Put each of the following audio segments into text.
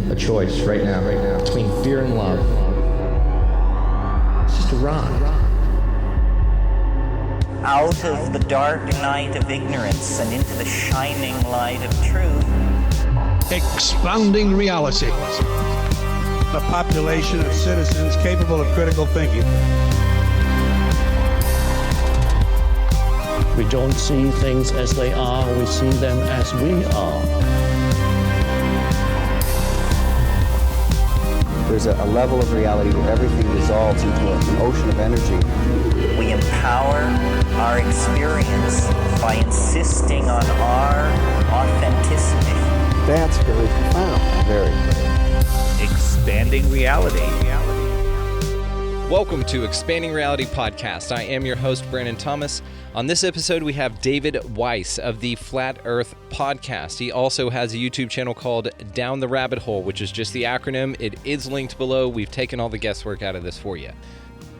a choice right now, between fear and love. It's just a rock. Out of the dark night of ignorance and into the shining light of truth. Expounding reality. A population of citizens capable of critical thinking. We don't see things as they are, we see them as we are. There's a level of reality where everything dissolves into an ocean of energy. We empower our experience by insisting on our authenticity. That's very profound. Very. Expanding reality. Welcome to Expanding Reality Podcast. I am your host, Brandon Thomas. On this episode, we have David Weiss of the Flat Earth Podcast. He also has a YouTube channel called Down the Rabbit Hole, which is just the acronym. It is linked below. We've taken all the guesswork out of this for you.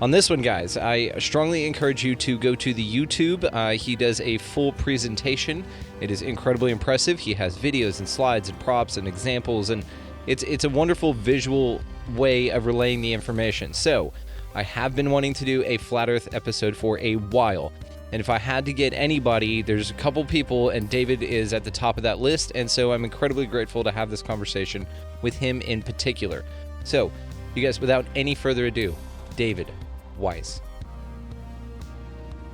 On this one, guys, I strongly encourage you to go to the YouTube. He does a full presentation. It is incredibly impressive. He has videos and slides and props and examples, and it's a wonderful visual way of relaying the information. So, I have been wanting to do a Flat Earth episode for a while, and if I had to get anybody, there's a couple people, and David is at the top of that list, and so I'm incredibly grateful to have this conversation with him in particular. So, you guys, without any further ado, David Weiss.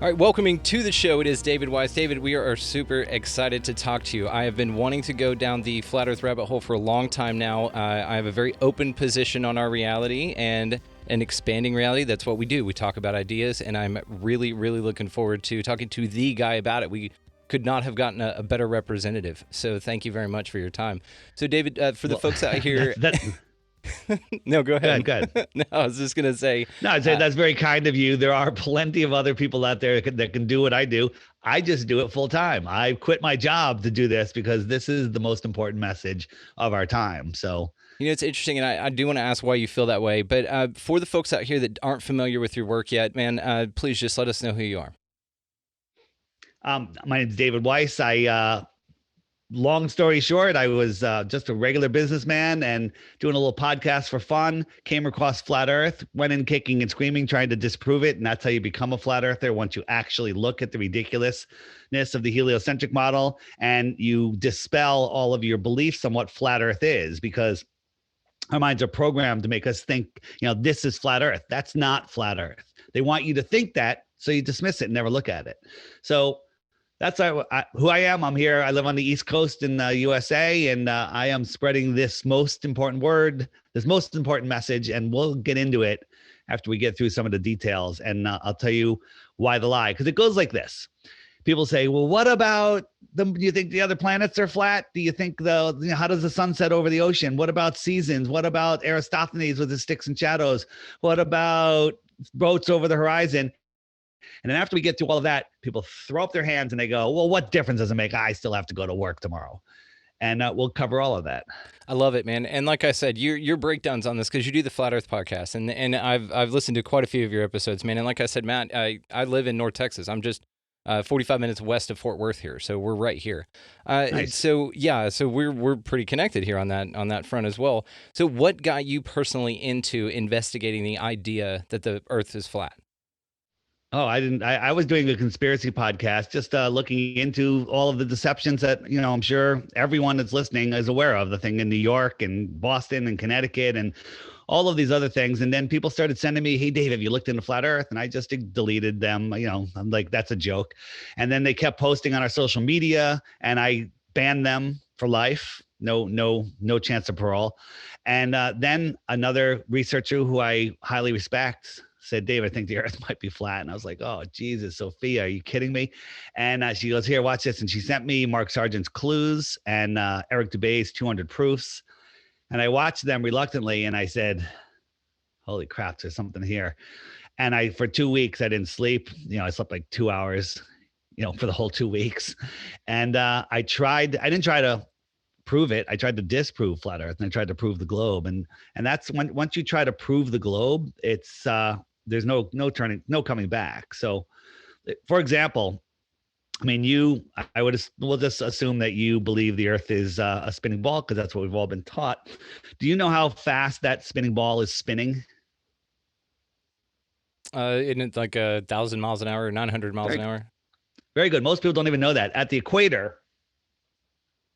All right, welcoming to the show, it is David Weiss. David, we are super excited to talk to you. I have been wanting to go down the Flat Earth rabbit hole for a long time now. I have a very open position on our reality and an expanding reality. That's what we do. We talk about ideas, and I'm really, really looking forward to talking to the guy about it. We could not have gotten a better representative. So thank you very much for your time. So David, for the folks out here... No, go ahead. Go ahead. No, I was just going to say... No, I'd say that's very kind of you. There are plenty of other people out there that can do what I do. I just do it full time. I quit my job to do this because this is the most important message of our time. So... You know, it's interesting, and I do want to ask why you feel that way, but for the folks out here that aren't familiar with your work yet, man, please just let us know who you are. My name's David Weiss. Long story short, I was just a regular businessman and doing a little podcast for fun, came across Flat Earth, went in kicking and screaming, trying to disprove it, and that's how you become a Flat Earther, once you actually look at the ridiculousness of the heliocentric model and you dispel all of your beliefs on what Flat Earth is, because our minds are programmed to make us think, this is Flat Earth. That's not Flat Earth. They want you to think that, so you dismiss it and never look at it. So that's who I am. I'm here. I live on the East Coast in the USA, and I am spreading this most important word, this most important message, and we'll get into it after we get through some of the details, and I'll tell you why the lie, because it goes like this. People say, well, what about them? Do you think the other planets are flat? Do you think how does the sun set over the ocean? What about seasons? What about Aristophanes with his sticks and shadows? What about boats over the horizon? And then after we get through all of that, people throw up their hands and they go, well, what difference does it make? I still have to go to work tomorrow. And we'll cover all of that. I love it, man. And like I said, your breakdowns on this, because you do the Flat Earth podcast, and I've listened to quite a few of your episodes, man. And like I said, Matt, I live in North Texas. I'm just 45 minutes west of Fort Worth here, so we're right here. Nice. So we're pretty connected here on that front as well. So what got you personally into investigating the idea that the Earth is flat? Oh, I was doing a conspiracy podcast, just looking into all of the deceptions that, I'm sure everyone that's listening is aware of, the thing in New York and Boston and Connecticut and all of these other things. And then people started sending me, hey, Dave, have you looked into Flat Earth? And I just deleted them. I'm like, that's a joke. And then they kept posting on our social media, and I banned them for life. No chance of parole. And then another researcher who I highly respect said, Dave, I think the Earth might be flat. And I was like, oh, Jesus, Sophia, are you kidding me? And she goes, here, watch this. And she sent me Mark Sargent's Clues and Eric Dubay's 200 Proofs. And I watched them reluctantly, and I said, holy crap, there's something here. And for 2 weeks, I didn't sleep. I slept like 2 hours, for the whole 2 weeks. And I didn't try to prove it. I tried to disprove Flat Earth, and I tried to prove the globe. And that's once you try to prove the globe, it's, there's no coming back. So for example, I mean, we'll just assume that you believe the Earth is a spinning ball because that's what we've all been taught. Do you know how fast that spinning ball is spinning? Isn't it like 1,000 miles an hour or 900 miles Very, an hour? very good. Most people don't even know that. At the equator,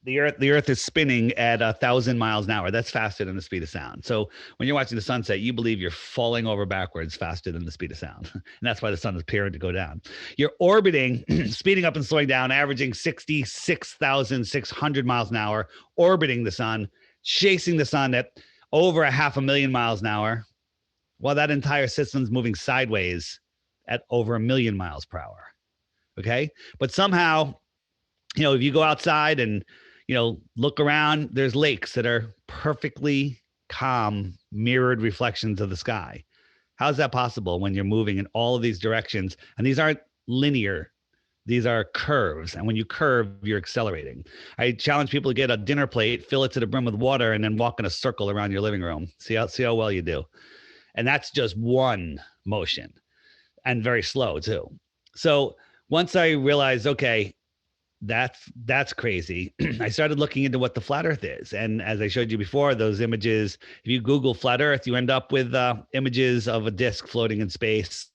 the Earth is spinning at 1,000 miles an hour. That's faster than the speed of sound. So when you're watching the sunset, you believe you're falling over backwards faster than the speed of sound. And that's why the sun is appearing to go down. You're orbiting, speeding up and slowing down, averaging 66,600 miles an hour, orbiting the sun, chasing the sun at over 500,000 miles an hour, while that entire system's moving sideways at over 1,000,000 miles per hour. Okay. But somehow, if you go outside and, look around, there's lakes that are perfectly calm, mirrored reflections of the sky. How's that possible when you're moving in all of these directions? And these aren't linear. These are curves. And when you curve, you're accelerating. I challenge people to get a dinner plate, fill it to the brim with water, and then walk in a circle around your living room. See how well you do. And that's just one motion, and very slow too. So once I realized, okay, that's crazy, I started looking into what the flat Earth is. And as I showed you before, those images, if you Google flat Earth, you end up with images of a disk floating in space.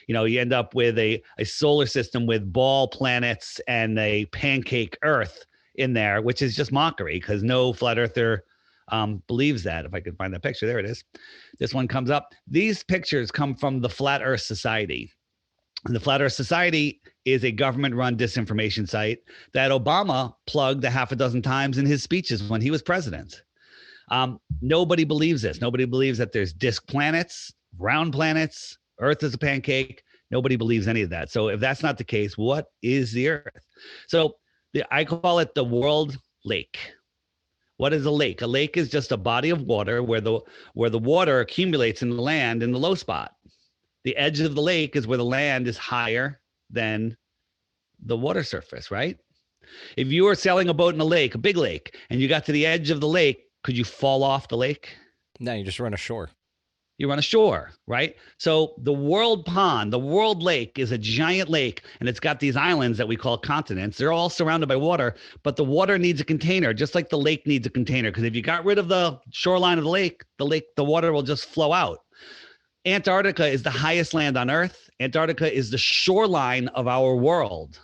You end up with a solar system with ball planets and a pancake Earth in there, which is just mockery because no flat earther believes that. If I could find that picture, there it is. This one comes up. These pictures come from the Flat Earth Society. And the Flat Earth Society is a government-run disinformation site that Obama plugged 6 times in his speeches when he was president. Nobody believes this. Nobody believes that there's disk planets, round planets, Earth is a pancake. Nobody believes any of that. So if that's not the case, what is the Earth? So I call it the world lake. What is a lake? A lake is just a body of water where the water accumulates in the land in the low spot. The edge of the lake is where the land is higher than the water surface, right? If you were sailing a boat in a lake, a big lake, and you got to the edge of the lake, could you fall off the lake? No, you just run ashore. You run ashore, right? So the world pond, the world lake is a giant lake, and it's got these islands that we call continents. They're all surrounded by water, but the water needs a container, just like the lake needs a container. Because if you got rid of the shoreline of the lake, the water will just flow out. Antarctica is the highest land on Earth. Antarctica is the shoreline of our world.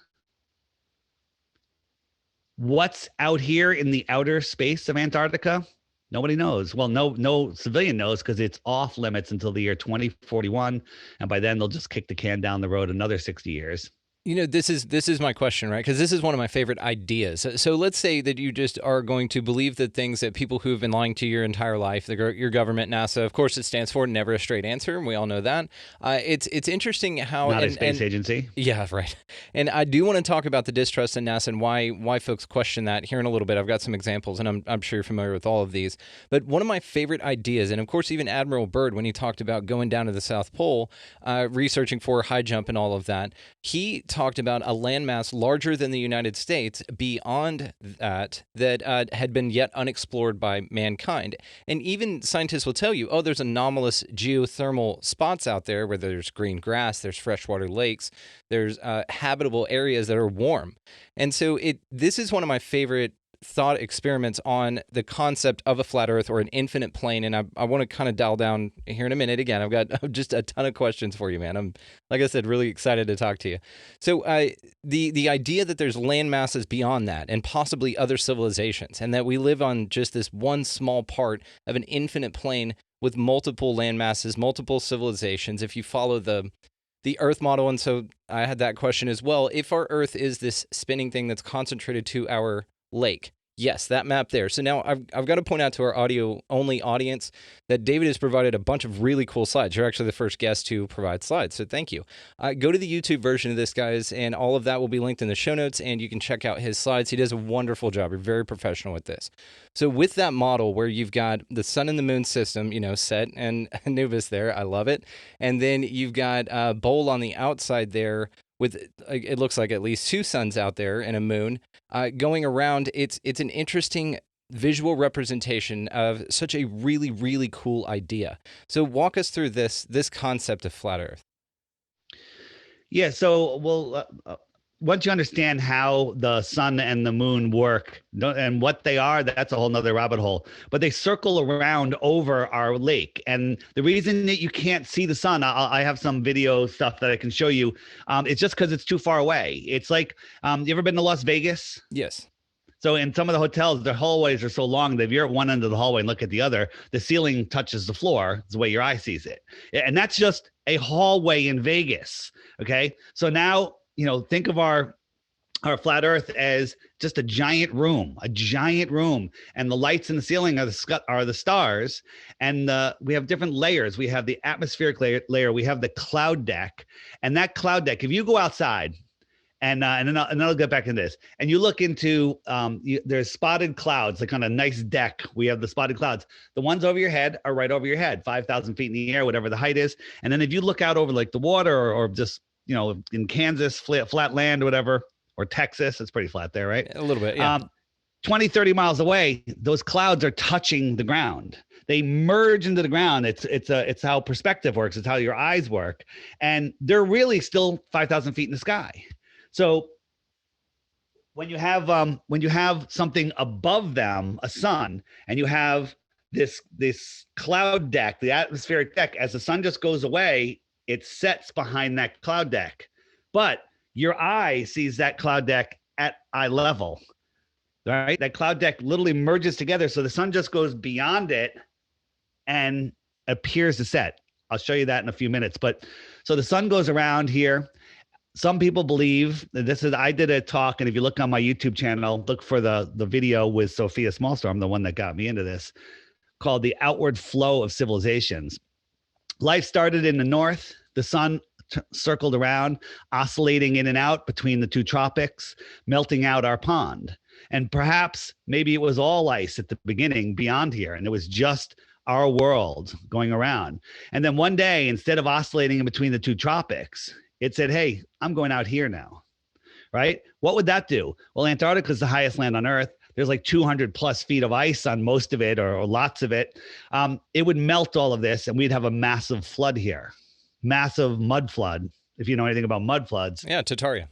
What's out here in the outer space of Antarctica? Nobody knows. Well, no civilian knows because it's off limits until the year 2041. And by then they'll just kick the can down the road another 60 years. This is my question, right? Because this is one of my favorite ideas. So let's say that you just are going to believe the things that people who have been lying to you your entire life, your government, NASA, of course, it stands for never a straight answer, and we all know that. It's interesting how not a space agency. Yeah, right. And I do want to talk about the distrust in NASA and why folks question that here in a little bit. I've got some examples, and I'm sure you're familiar with all of these. But one of my favorite ideas, and of course, even Admiral Byrd, when he talked about going down to the South Pole, researching for high jump and all of that, he talked about a landmass larger than the United States beyond that had been yet unexplored by mankind. And even scientists will tell you, there's anomalous geothermal spots out there where there's green grass, there's freshwater lakes, there's habitable areas that are warm. And so this is one of my favorite thought experiments on the concept of a flat Earth or an infinite plane. And I want to kind of dial down here in a minute. Again, I've got just a ton of questions for you, man. I'm, like I said, really excited to talk to you. So the idea that there's land masses beyond that and possibly other civilizations, and that we live on just this one small part of an infinite plane with multiple land masses, multiple civilizations, if you follow the Earth model. And so I had that question as well. If our Earth is this spinning thing that's concentrated to our lake. Yes, that map there. So now I've got to point out to our audio-only audience that David has provided a bunch of really cool slides. You're actually the first guest to provide slides, so thank you. Go to the YouTube version of this, guys, and all of that will be linked in the show notes, and you can check out his slides. He does a wonderful job. You're very professional with this. So with that model where you've got the sun and the moon system, Set and Anubis there, I love it. And then you've got a bowl on the outside there with, it looks like at least 2 suns out there and a moon going around. It's an interesting visual representation of such a really, really cool idea. So walk us through this concept of flat Earth. Yeah, so once you understand how the sun and the moon work and what they are, that's a whole nother rabbit hole. But they circle around over our lake. And the reason that you can't see the sun, I have some video stuff that I can show you. It's just because it's too far away. It's like, you ever been to Las Vegas? Yes. So in some of the hotels, their hallways are so long that if you're at one end of the hallway and look at the other, the ceiling touches the floor. It's the way your eye sees it. And that's just a hallway in Vegas. Okay. So now, think of our flat earth as just a giant room, and the lights in the ceiling are the stars. And we have different layers. We have the atmospheric layer. We have the cloud deck, and that cloud deck, if you go outside, and then I'll get back into this. And you look into, there's spotted clouds, like on a nice deck. We have the spotted clouds. The ones over your head are right over your head, 5,000 feet in the air, whatever the height is. And then if you look out over like the water or just, in Kansas, flat land, whatever, or Texas, it's pretty flat there, right? A little bit, yeah. 20, 30 miles away, those clouds are touching the ground. They merge into the ground. It's how perspective works. It's how your eyes work. And they're really still 5,000 feet in the sky. So when you have something above them, a sun, and you have this cloud deck, the atmospheric deck, as the sun just goes away, it sets behind that cloud deck. But your eye sees that cloud deck at eye level, right? That cloud deck literally merges together. So the sun just goes beyond it and appears to set. I'll show you that in a few minutes. But so the sun goes around here. Some people believe that I did a talk, and if you look on my YouTube channel, look for the video with Sophia Smallstorm, the one that got me into this, called The Outward Flow of Civilizations. Life started in the north. The sun circled around, oscillating in and out between the two tropics, melting out our pond. And perhaps maybe it was all ice at the beginning beyond here, and it was just our world going around. And then one day, instead of oscillating in between the two tropics, it said, hey, I'm going out here now, right? What would that do? Well, Antarctica is the highest land on Earth. There's like 200 plus feet of ice on most of it, or lots of it. It would melt all of this, and we'd have a massive flood here, massive mud flood, if you know anything about mud floods. Yeah, Tartaria.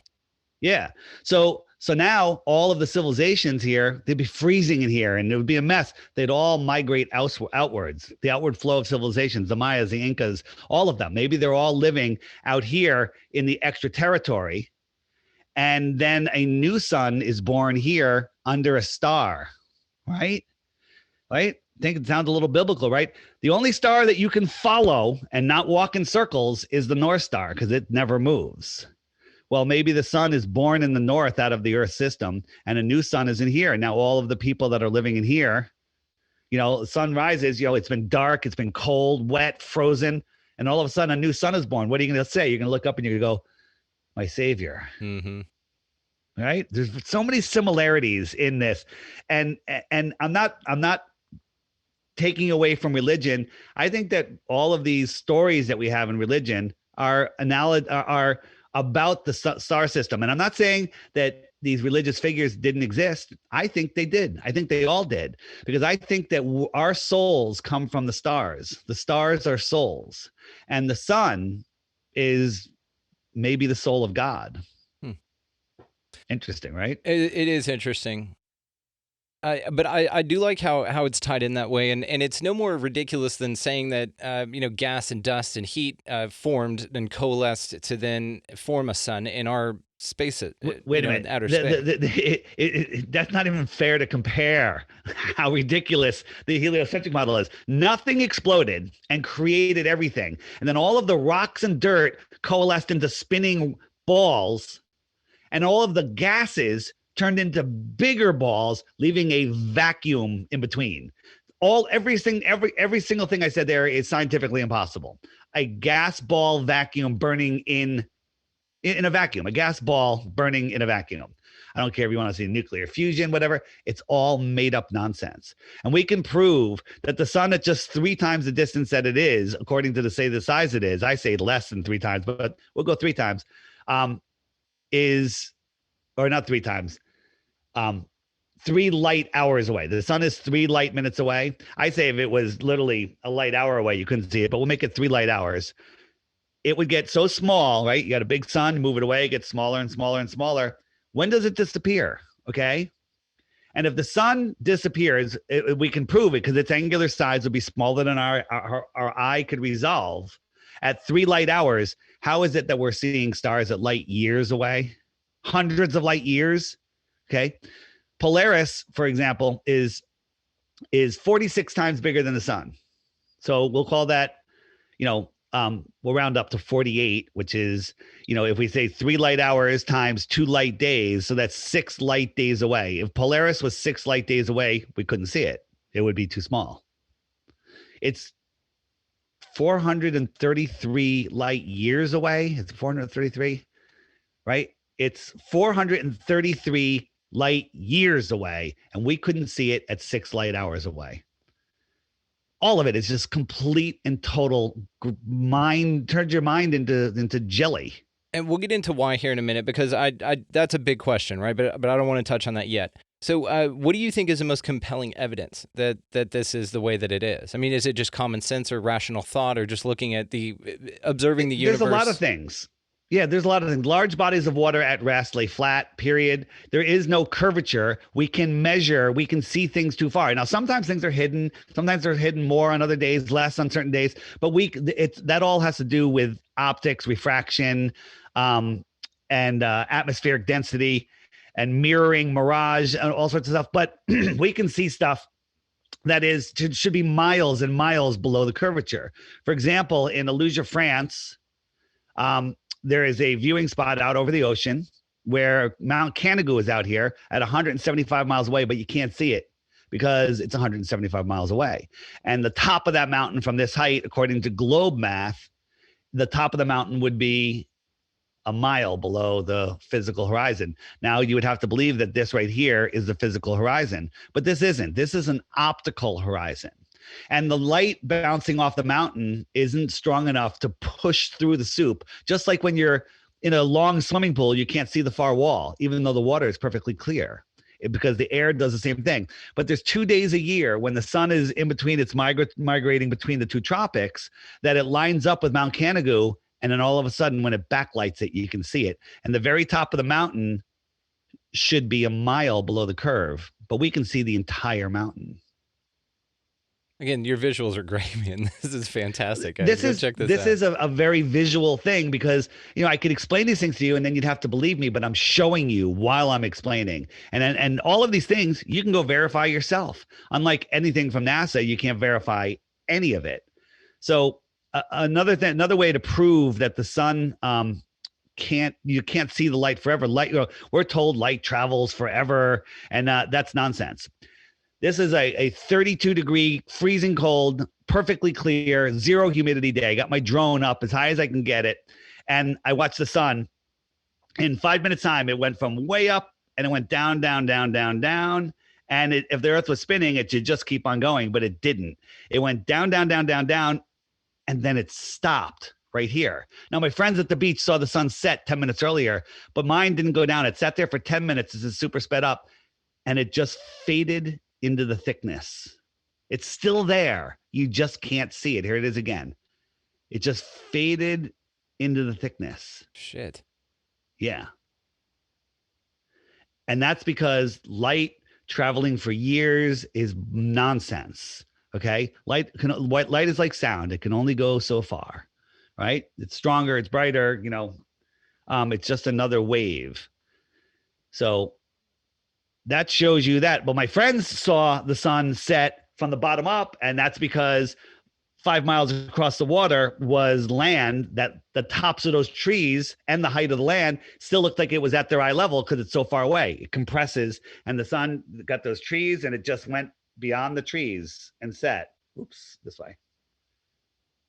Yeah. So now all of the civilizations here, they'd be freezing in here, and it would be a mess. They'd all migrate outwards, the outward flow of civilizations, the Mayas, the Incas, all of them. Maybe they're all living out here in the extra territory. And then a new sun is born here under a star, right? Right? I think it sounds a little biblical, right? The only star that you can follow and not walk in circles is the North Star, because it never moves. Well, maybe the sun is born in the north out of the Earth system, and a new sun is in here. And now all of the people that are living in here, the sun rises, it's been dark, it's been cold, wet, frozen, and all of a sudden a new sun is born. What are you going to say? You're going to look up and you're going to go, my savior. Mm-hmm. Right? There's so many similarities in this. And I'm not taking away from religion. I think that all of these stories that we have in religion are about the star system. And I'm not saying that these religious figures didn't exist. I think they did. I think they all did, because I think that our souls come from the stars. The stars are souls, and the sun is maybe the soul of God. Interesting, right? It is interesting. But I do like how it's tied in that way, and it's no more ridiculous than saying that gas and dust and heat formed and coalesced to then form a sun in our space. Wait a minute, outer space. That's not even fair to compare how ridiculous the heliocentric model is. Nothing exploded and created everything, and then all of the rocks and dirt coalesced into spinning balls, and all of the gases turned into bigger balls, leaving a vacuum in between. Every single thing I said there is scientifically impossible. A gas ball vacuum burning in a vacuum, a gas ball burning in a vacuum. I don't care if you want to see nuclear fusion, whatever. It's all made up nonsense. And we can prove that the sun at just 3 times the distance that it is, according to the size it is, I say less than 3 times, but we'll go 3 times, or not 3 times, 3 light hours away. The sun is 3 light minutes away. I say if it was literally a light hour away, you couldn't see it, but we'll make it 3 light hours. it would get so small, right? You got a big sun, move it away, it gets smaller and smaller and smaller. When does it disappear? Okay. And if the sun disappears, we can prove it because its angular size would be smaller than our eye could resolve. At 3 light hours, how is it that we're seeing stars at light years away? Hundreds of light years. Okay. Polaris, for example, is 46 times bigger than the sun. So we'll call that, we'll round up to 48, which is, if we say 3 light hours times 2 light days, so that's 6 light days away. If Polaris was 6 light days away, we couldn't see it. It would be too small. It's 433 light years away. It's 433, right? It's 433 light years away, and we couldn't see it at 6 light hours away. All of it is just complete and total turns your mind into jelly. And we'll get into why here in a minute, because I that's a big question, right? But I don't want to touch on that yet. So what do you think is the most compelling evidence that this is the way that it is? I mean, is it just common sense or rational thought, or just looking at observing the universe? There's a lot of things. Yeah, there's a lot of things. Large bodies of water at rest lay flat, period. There is no curvature. We can measure, we can see things too far. Now, sometimes things are hidden. Sometimes they're hidden more on other days, less on certain days. But that all has to do with optics, refraction, and atmospheric density and mirroring, mirage, and all sorts of stuff. But we can see stuff that should be miles and miles below the curvature. For example, in Aluja, France, there is a viewing spot out over the ocean where Mount Canigou is out here at 175 miles away, but you can't see it because it's 175 miles away. And the top of that mountain from this height, according to globe math, the top of the mountain would be a mile below the physical horizon. Now, you would have to believe that this right here is the physical horizon, but this isn't. This is an optical horizon. And the light bouncing off the mountain isn't strong enough to push through the soup. Just like when you're in a long swimming pool, you can't see the far wall, even though the water is perfectly clear, because the air does the same thing. But there's 2 days a year when the sun is in between, it's migrating between the 2 tropics, that it lines up with Mount Canigou. And then all of a sudden, when it backlights it, you can see it. And the very top of the mountain should be a mile below the curve, but we can see the entire mountain. Again, your visuals are great, man. This is fantastic. This is a very visual thing because, I could explain these things to you and then you'd have to believe me, but I'm showing you while I'm explaining. And all of these things you can go verify yourself. Unlike anything from NASA, you can't verify any of it. So another way to prove that the sun you can't see the light forever. We're told light travels forever, and that's nonsense. This is a 32-degree, freezing cold, perfectly clear, 0 humidity day. I got my drone up as high as I can get it, and I watched the sun. In 5 minutes time, it went from way up, and it went down, down, down, down, down. And if the Earth was spinning, it should just keep on going, but it didn't. It went down, down, down, down, down, and then it stopped right here. Now, my friends at the beach saw the sun set 10 minutes earlier, but mine didn't go down. It sat there for 10 minutes as it super sped up, and it just faded into the thickness. It's still there. You just can't see it. Here it is again. It just faded into the thickness. Shit. Yeah. And that's because light traveling for years is nonsense. Okay. Light is like sound. It can only go so far, right? It's stronger. It's brighter, it's just another wave. So that shows you that. But my friends saw the sun set from the bottom up, and that's because 5 miles across the water was land, that the tops of those trees and the height of the land still looked like it was at their eye level because it's so far away. It compresses, and the sun got those trees, and it just went beyond the trees and set. Oops, this way.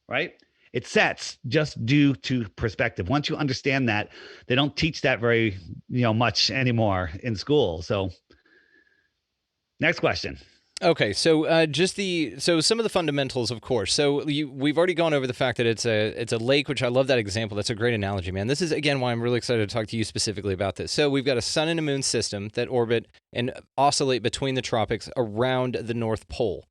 Right? It sets just due to perspective. Once you understand that, they don't teach that very, much anymore in school. So next question. Okay, so some of the fundamentals, of course. So we've already gone over the fact that it's a lake, which I love that example. That's a great analogy, man. This is, again, why I'm really excited to talk to you specifically about this. So we've got a sun and a moon system that orbit and oscillate between the tropics around the North Pole.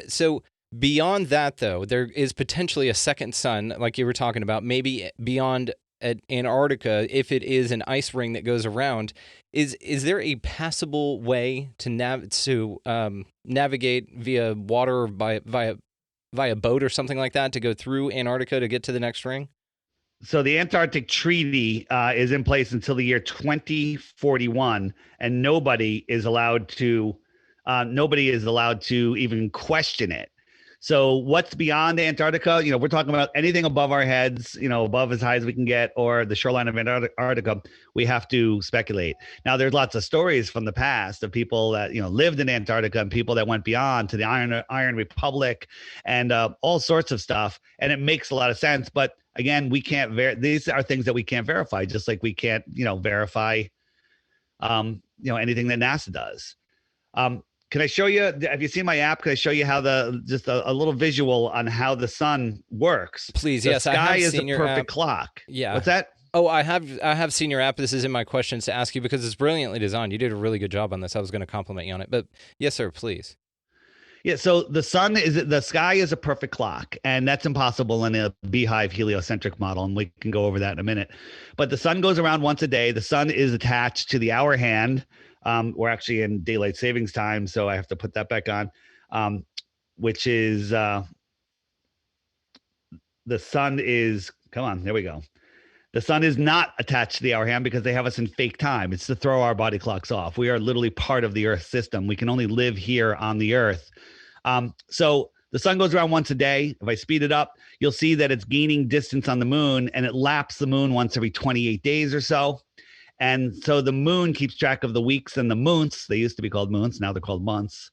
So Beyond that, though, there is potentially a second sun, like you were talking about, maybe beyond at Antarctica, if it is an ice ring that goes around. Is there a passable way to navigate via water or via boat or something like that to go through Antarctica to get to the next ring? So the Antarctic Treaty is in place until the year 2041, and nobody is allowed to even question it. So what's beyond Antarctica? We're talking about anything above our heads, above as high as we can get, or the shoreline of Antarctica. We have to speculate. Now, there's lots of stories from the past of people that lived in Antarctica and people that went beyond to the Iron Republic, and all sorts of stuff. And it makes a lot of sense. But again, we can't these are things that we can't verify, just like we can't verify anything that NASA does. Can I show you? Have you seen my app? Can I show you how just a little visual on how the sun works? Please, the yes. Sky I have is seen a your perfect app. clock. Yeah. What's that? Oh, I have seen your app. This is in my questions to ask you because it's brilliantly designed. You did a really good job on this. I was going to compliment you on it, but yes, sir, please. Yeah. So the sky is a perfect clock, and that's impossible in a beehive heliocentric model, and we can go over that in a minute. But the sun goes around once a day. The sun is attached to the hour hand. We're actually in daylight savings time, so I have to put that back on, which is the sun is, come on, there we go. The sun is not attached to the hour hand because they have us in fake time. It's to throw our body clocks off. We are literally part of the Earth system. We can only live here on the Earth. So the sun goes around once a day. If I speed it up, you'll see that it's gaining distance on the moon, and it laps the moon once every 28 days or so. And so the moon keeps track of the weeks and the months. They used to be called months. Now they're called months.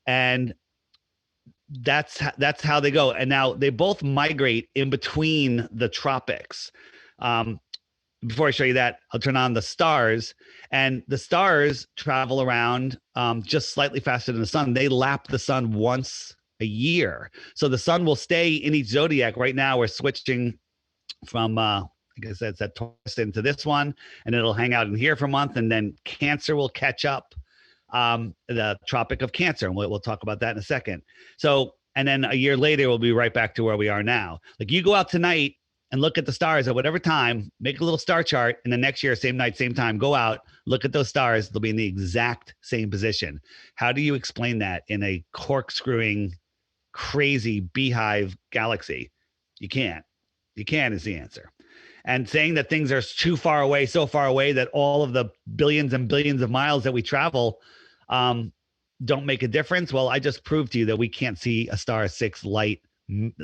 And that's how they go. And now they both migrate in between the tropics. Before I show you that, I'll turn on the stars. And the stars travel around just slightly faster than the sun. They lap the sun once a year. So the sun will stay in each zodiac. Right now we're switching from like I said, it's that Taurus into this one, and it'll hang out in here for a month, and then Cancer will catch up, the Tropic of Cancer, and we'll talk about that in a second. So, and then a year later, we'll be right back to where we are now. Like you go out tonight and look at the stars at whatever time, make a little star chart, and the next year, same night, same time, go out, look at those stars. They'll be in the exact same position. How do you explain that in a corkscrewing, crazy beehive galaxy? You can't. You can is the answer. And saying that things are too far away, so far away that all of the billions and billions of miles that we travel don't make a difference. Well, I just proved to you that we can't see a star 6 light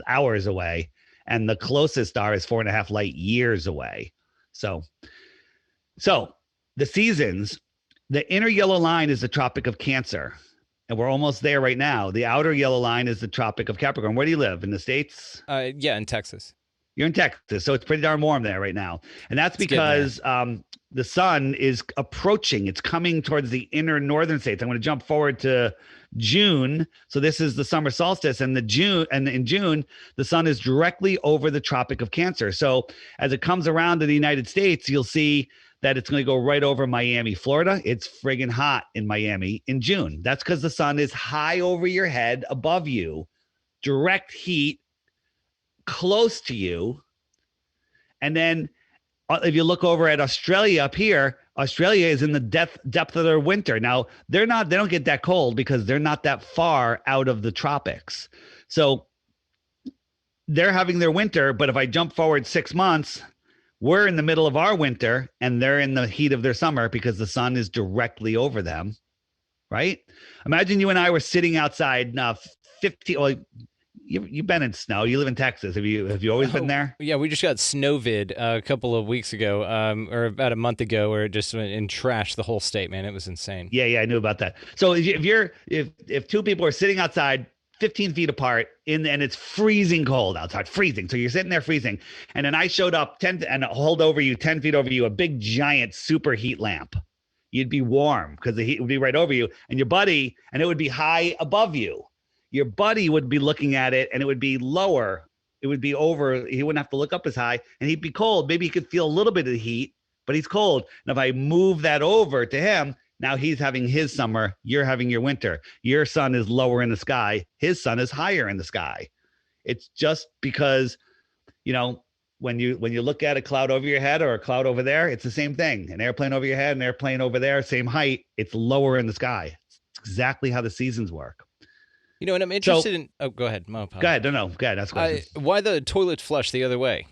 hours away, and the closest star is 4.5 light years away. So the seasons, the inner yellow line is the Tropic of Cancer, and we're almost there right now. The outer yellow line is the Tropic of Capricorn. Where do you live? In the States? Yeah, in Texas. You're in Texas, so it's pretty darn warm there right now. And that's because the sun is approaching. It's coming towards the inner northern states. I'm going to jump forward to June. So this is the summer solstice, and in June, the sun is directly over the Tropic of Cancer. So as it comes around to the United States, you'll see that it's going to go right over Miami, Florida. It's friggin' hot in Miami in June. That's because the sun is high over your head, above you, direct heat, close to you. And then if you look over at Australia up here, Australia is in the depth of their winter. Now they don't get that cold because they're not that far out of the tropics. So they're having their winter, but if I jump forward 6 months, we're in the middle of our winter and they're in the heat of their summer because the sun is directly over them. Right? Imagine you and I were sitting outside 50 You've been in snow. You live in Texas. Have you always been there? Yeah, we just got snowvid a couple of weeks ago, or about a month ago, where it just went and trashed the whole state. Man, it was insane. Yeah, I knew about that. So if two people are sitting outside 15 feet apart and it's freezing cold outside, freezing. So you're sitting there freezing, and then I showed up 10 and hold over you 10 feet over you, a big giant super heat lamp. You'd be warm because the heat would be right over you, and your buddy, and it would be high above you. Your buddy would be looking at it and it would be lower. It would be over. He wouldn't have to look up as high and he'd be cold. Maybe he could feel a little bit of the heat, but he's cold. And if I move that over to him, Now he's having his summer, you're having your winter. Your sun is lower in the sky, his sun is higher in the sky. It's just because, you know, when you look at a cloud over your head or a cloud over there, it's the same thing. An airplane over your head, an airplane over there, same height, it's lower in the sky. It's exactly how the seasons work. You know, and I'm interested in. Oh, go ahead. Go ahead. No, go ahead. That's why the toilet flush the other way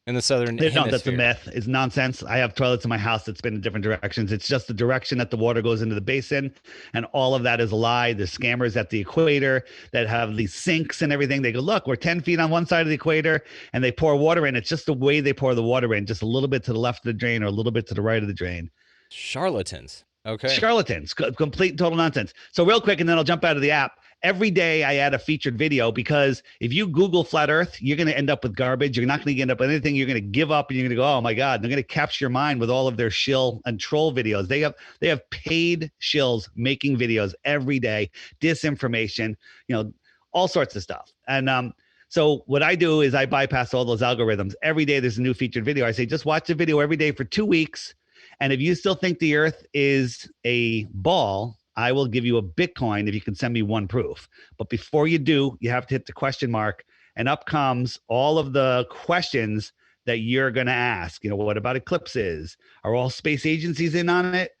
in the southern hemisphere? No, that's a myth. It's nonsense. I have toilets in my house that spin in different directions. It's just the direction that the water goes into the basin, and all of that is a lie. There's scammers at the equator that have these sinks and everything. They go, look, we're 10 feet on one side of the equator, and they pour water in. It's just the way they pour the water in, just a little bit to the left of the drain or a little bit to the right of the drain. Charlatans. Okay. Charlatans. Complete total nonsense. So real quick, and then I'll jump out of the app. Every day I add a featured video, because if you Google flat earth, you're going to end up with garbage. You're not going to end up with anything. You're going to give up and you're going to go, oh my God, they're going to capture your mind with all of their shill and troll videos. They have paid shills making videos every day, disinformation, you know, all sorts of stuff. And so what I do is I bypass all those algorithms. Every day there's a new featured video. I say, just watch the video every day for 2 weeks. And if you still think the earth is a ball, I will give you a Bitcoin if you can send me one proof. But before you do, you have to hit the question mark, and up comes all of the questions that you're going to ask. You know, what about eclipses? Are all space agencies in on it?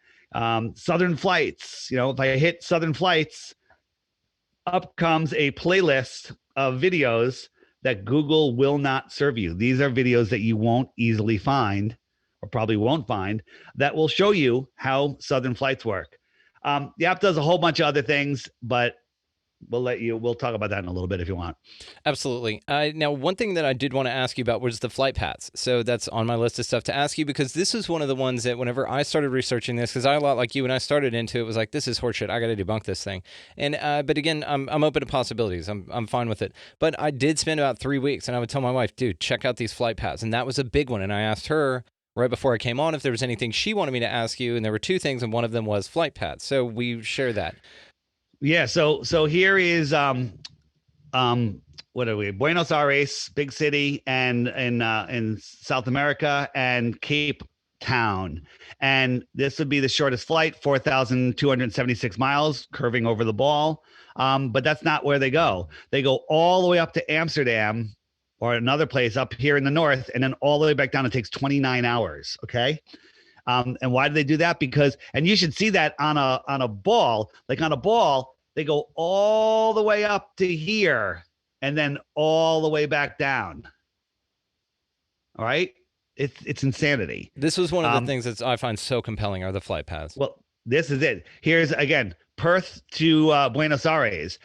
Southern flights. You know, if I hit Southern flights, up comes a playlist of videos that Google will not serve you. These are videos that you won't easily find, or probably won't find, that will show you how Southern flights work. The app does a whole bunch of other things, but we'll talk about that in a little bit if you want. Absolutely. Now, one thing that I did want to ask you about was the flight paths. So that's on my list of stuff to ask you, because this is one of the ones that whenever I started researching this, because I, a lot like you, when I started into it, was like, this is horseshit. I got to debunk this thing. And but again, I'm open to possibilities. I'm fine with it. But I did spend about 3 weeks, and I would tell my wife, dude, check out these flight paths. And that was a big one. And I asked her right before I came on if there was anything she wanted me to ask you, and there were two things, and one of them was flight paths. So we share that. Yeah. So here is what are we? Buenos Aires, big city, and in South America, and Cape Town. And this would be the shortest flight, 4,276 miles, curving over the ball. But that's not where they go. They go all the way up to Amsterdam, or another place up here in the north, and then all the way back down. It takes 29 hours. Okay. And why do they do that? Because, and you should see that on a ball, like on a ball, they go all the way up to here and then all the way back down. All right. It's insanity. This was one of the things that I find so compelling are the flight paths. Well, this is it. Here's again, Perth to Buenos Aires.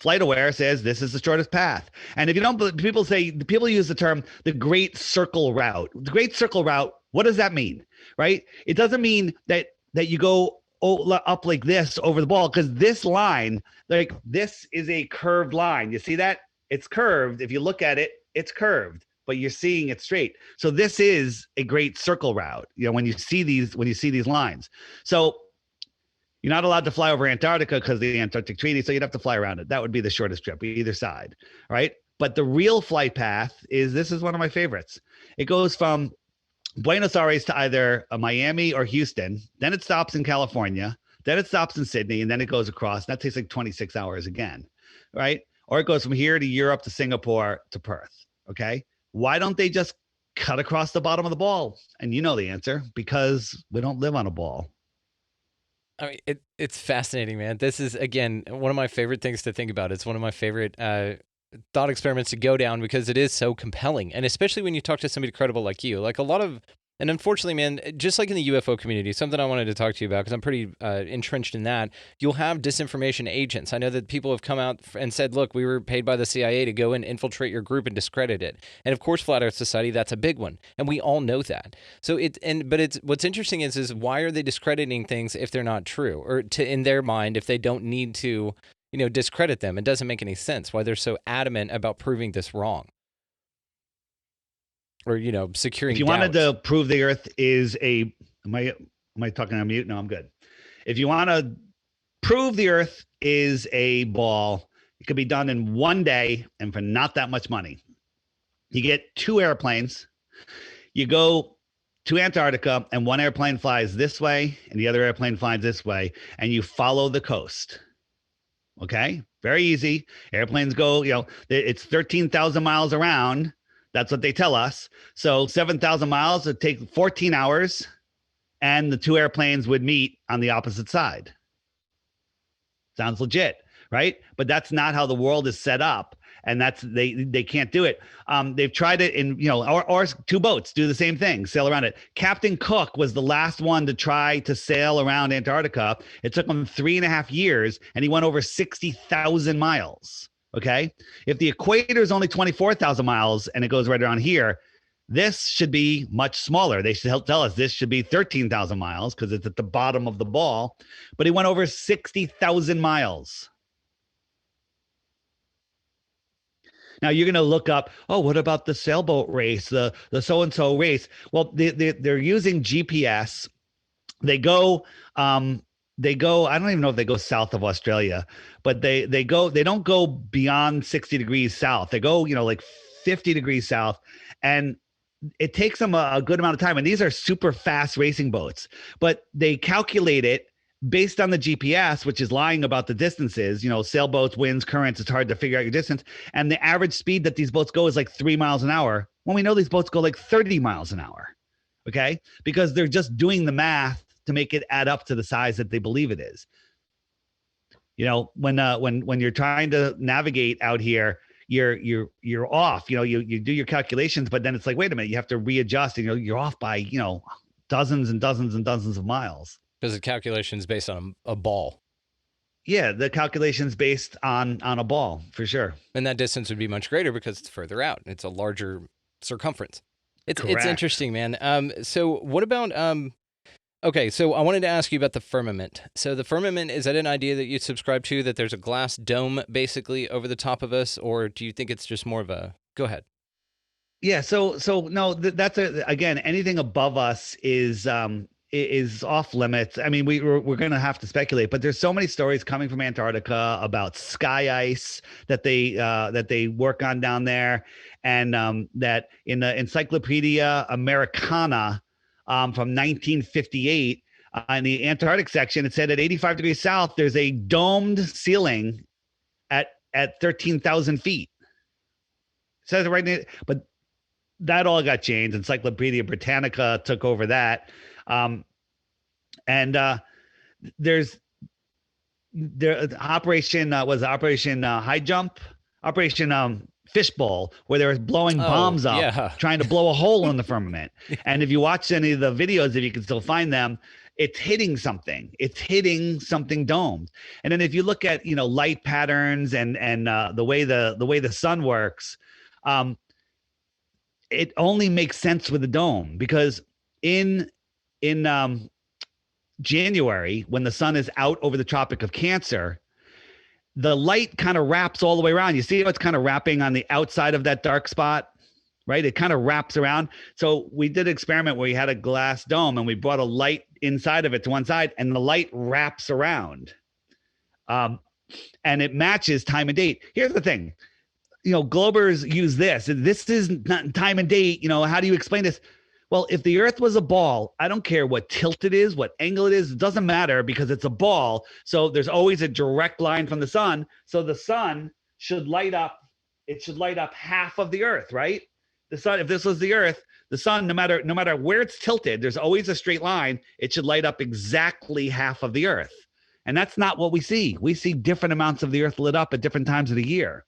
FlightAware says this is the shortest path. And if you don't, people use the term the Great Circle Route. The Great Circle Route, what does that mean? Right? It doesn't mean that you go up like this over the ball, because this line, like this is a curved line. You see that? It's curved. If you look at it, it's curved, but you're seeing it straight. So this is a Great Circle Route. You know, when you see these lines. So you're not allowed to fly over Antarctica because of the Antarctic Treaty, so you'd have to fly around it. That would be the shortest trip, either side, right? But the real flight path this is one of my favorites. It goes from Buenos Aires to either Miami or Houston, then it stops in California, then it stops in Sydney, and then it goes across. That takes like 26 hours again, right? Or it goes from here to Europe to Singapore to Perth, okay? Why don't they just cut across the bottom of the ball? And you know the answer, because we don't live on a ball. I mean, it's fascinating, man. This is, again, one of my favorite things to think about. It's one of my favorite thought experiments to go down, because it is so compelling. And especially when you talk to somebody credible like you, like a lot of, and unfortunately, man, just like in the UFO community, something I wanted to talk to you about, because I'm pretty entrenched in that, you'll have disinformation agents. I know that people have come out and said, look, we were paid by the CIA to go and infiltrate your group and discredit it. And of course, Flat Earth Society, that's a big one. And we all know that. So what's interesting is why are they discrediting things if they're not true? Or in their mind, if they don't need to, discredit them? It doesn't make any sense why they're so adamant about proving this wrong. Or, securing. If you wanted to prove the Earth is am I talking on mute? No, I'm good. If you want to prove the Earth is a ball, it could be done in one day and for not that much money. You get 2 airplanes. You go to Antarctica, and one airplane flies this way and the other airplane flies this way, and you follow the coast. Okay, very easy. Airplanes go, it's 13,000 miles around. That's what they tell us. So 7,000 miles would take 14 hours, and the two airplanes would meet on the opposite side. Sounds legit, right? But that's not how the world is set up. And they can't do it. They've tried it in, or two boats do the same thing, sail around it. Captain Cook was the last one to try to sail around Antarctica. It took him 3.5 years, and he went over 60,000 miles. Okay. If the equator is only 24,000 miles and it goes right around here, this should be much smaller. They should help tell us this should be 13,000 miles because it's at the bottom of the ball. But he went over 60,000 miles. Now you're going to look up, what about the sailboat race, the so-and-so race? Well, they're using GPS. They go, I don't even know if they go south of Australia, but they don't go beyond 60 degrees south. They go, like 50 degrees south, and it takes them a good amount of time. And these are super fast racing boats, but they calculate it based on the GPS, which is lying about the distances, sailboats, winds, currents, it's hard to figure out your distance. And the average speed that these boats go is like 3 miles an hour, when we know these boats go like 30 miles an hour. Okay. Because they're just doing the math to make it add up to the size that they believe it is. When you're trying to navigate out here, you're off, you do your calculations, but then it's like, wait a minute, you have to readjust, and you're off by, dozens and dozens and dozens of miles. Because the calculation is based on a ball. Yeah, the calculation's based on a ball, for sure. And that distance would be much greater because it's further out. It's a larger circumference. It's interesting, man. So what about, okay, so I wanted to ask you about the firmament. So the firmament, is that an idea that you subscribe to, that there's a glass dome basically over the top of us, or do you think it's just more of a, go ahead. Yeah, so no, that's again, anything above us is off limits. I mean, we're going to have to speculate, but there's so many stories coming from Antarctica about sky ice that they work on down there, and that in the Encyclopedia Americana from 1958 in the Antarctic section, it said at 85 degrees south there's a domed ceiling at 13,000 feet. It says it right there, but that all got changed. Encyclopedia Britannica took over that. There's Operation High Jump, Operation Fishbowl, where they were blowing bombs up, trying to blow a hole in the firmament. And if you watch any of the videos, if you can still find them, it's hitting something. It's hitting something domed. And then if you look at light patterns and the way the sun works, it only makes sense with the dome, because in January, when the sun is out over the Tropic of Cancer, the light kind of wraps all the way around. You see how it's kind of wrapping on the outside of that dark spot, right? It kind of wraps around. So we did an experiment where we had a glass dome and we brought a light inside of it to one side, and the light wraps around. And it matches time and date. Here's the thing. Globers use this. This is not time and date. How do you explain this? Well, if the Earth was a ball, I don't care what tilt it is, what angle it is. It doesn't matter, because it's a ball. So there's always a direct line from the sun. So the sun should light up. It should light up half of the Earth, right? The sun, if this was the Earth, the sun, no matter where it's tilted, there's always a straight line. It should light up exactly half of the Earth. And that's not what we see. We see different amounts of the Earth lit up at different times of the year.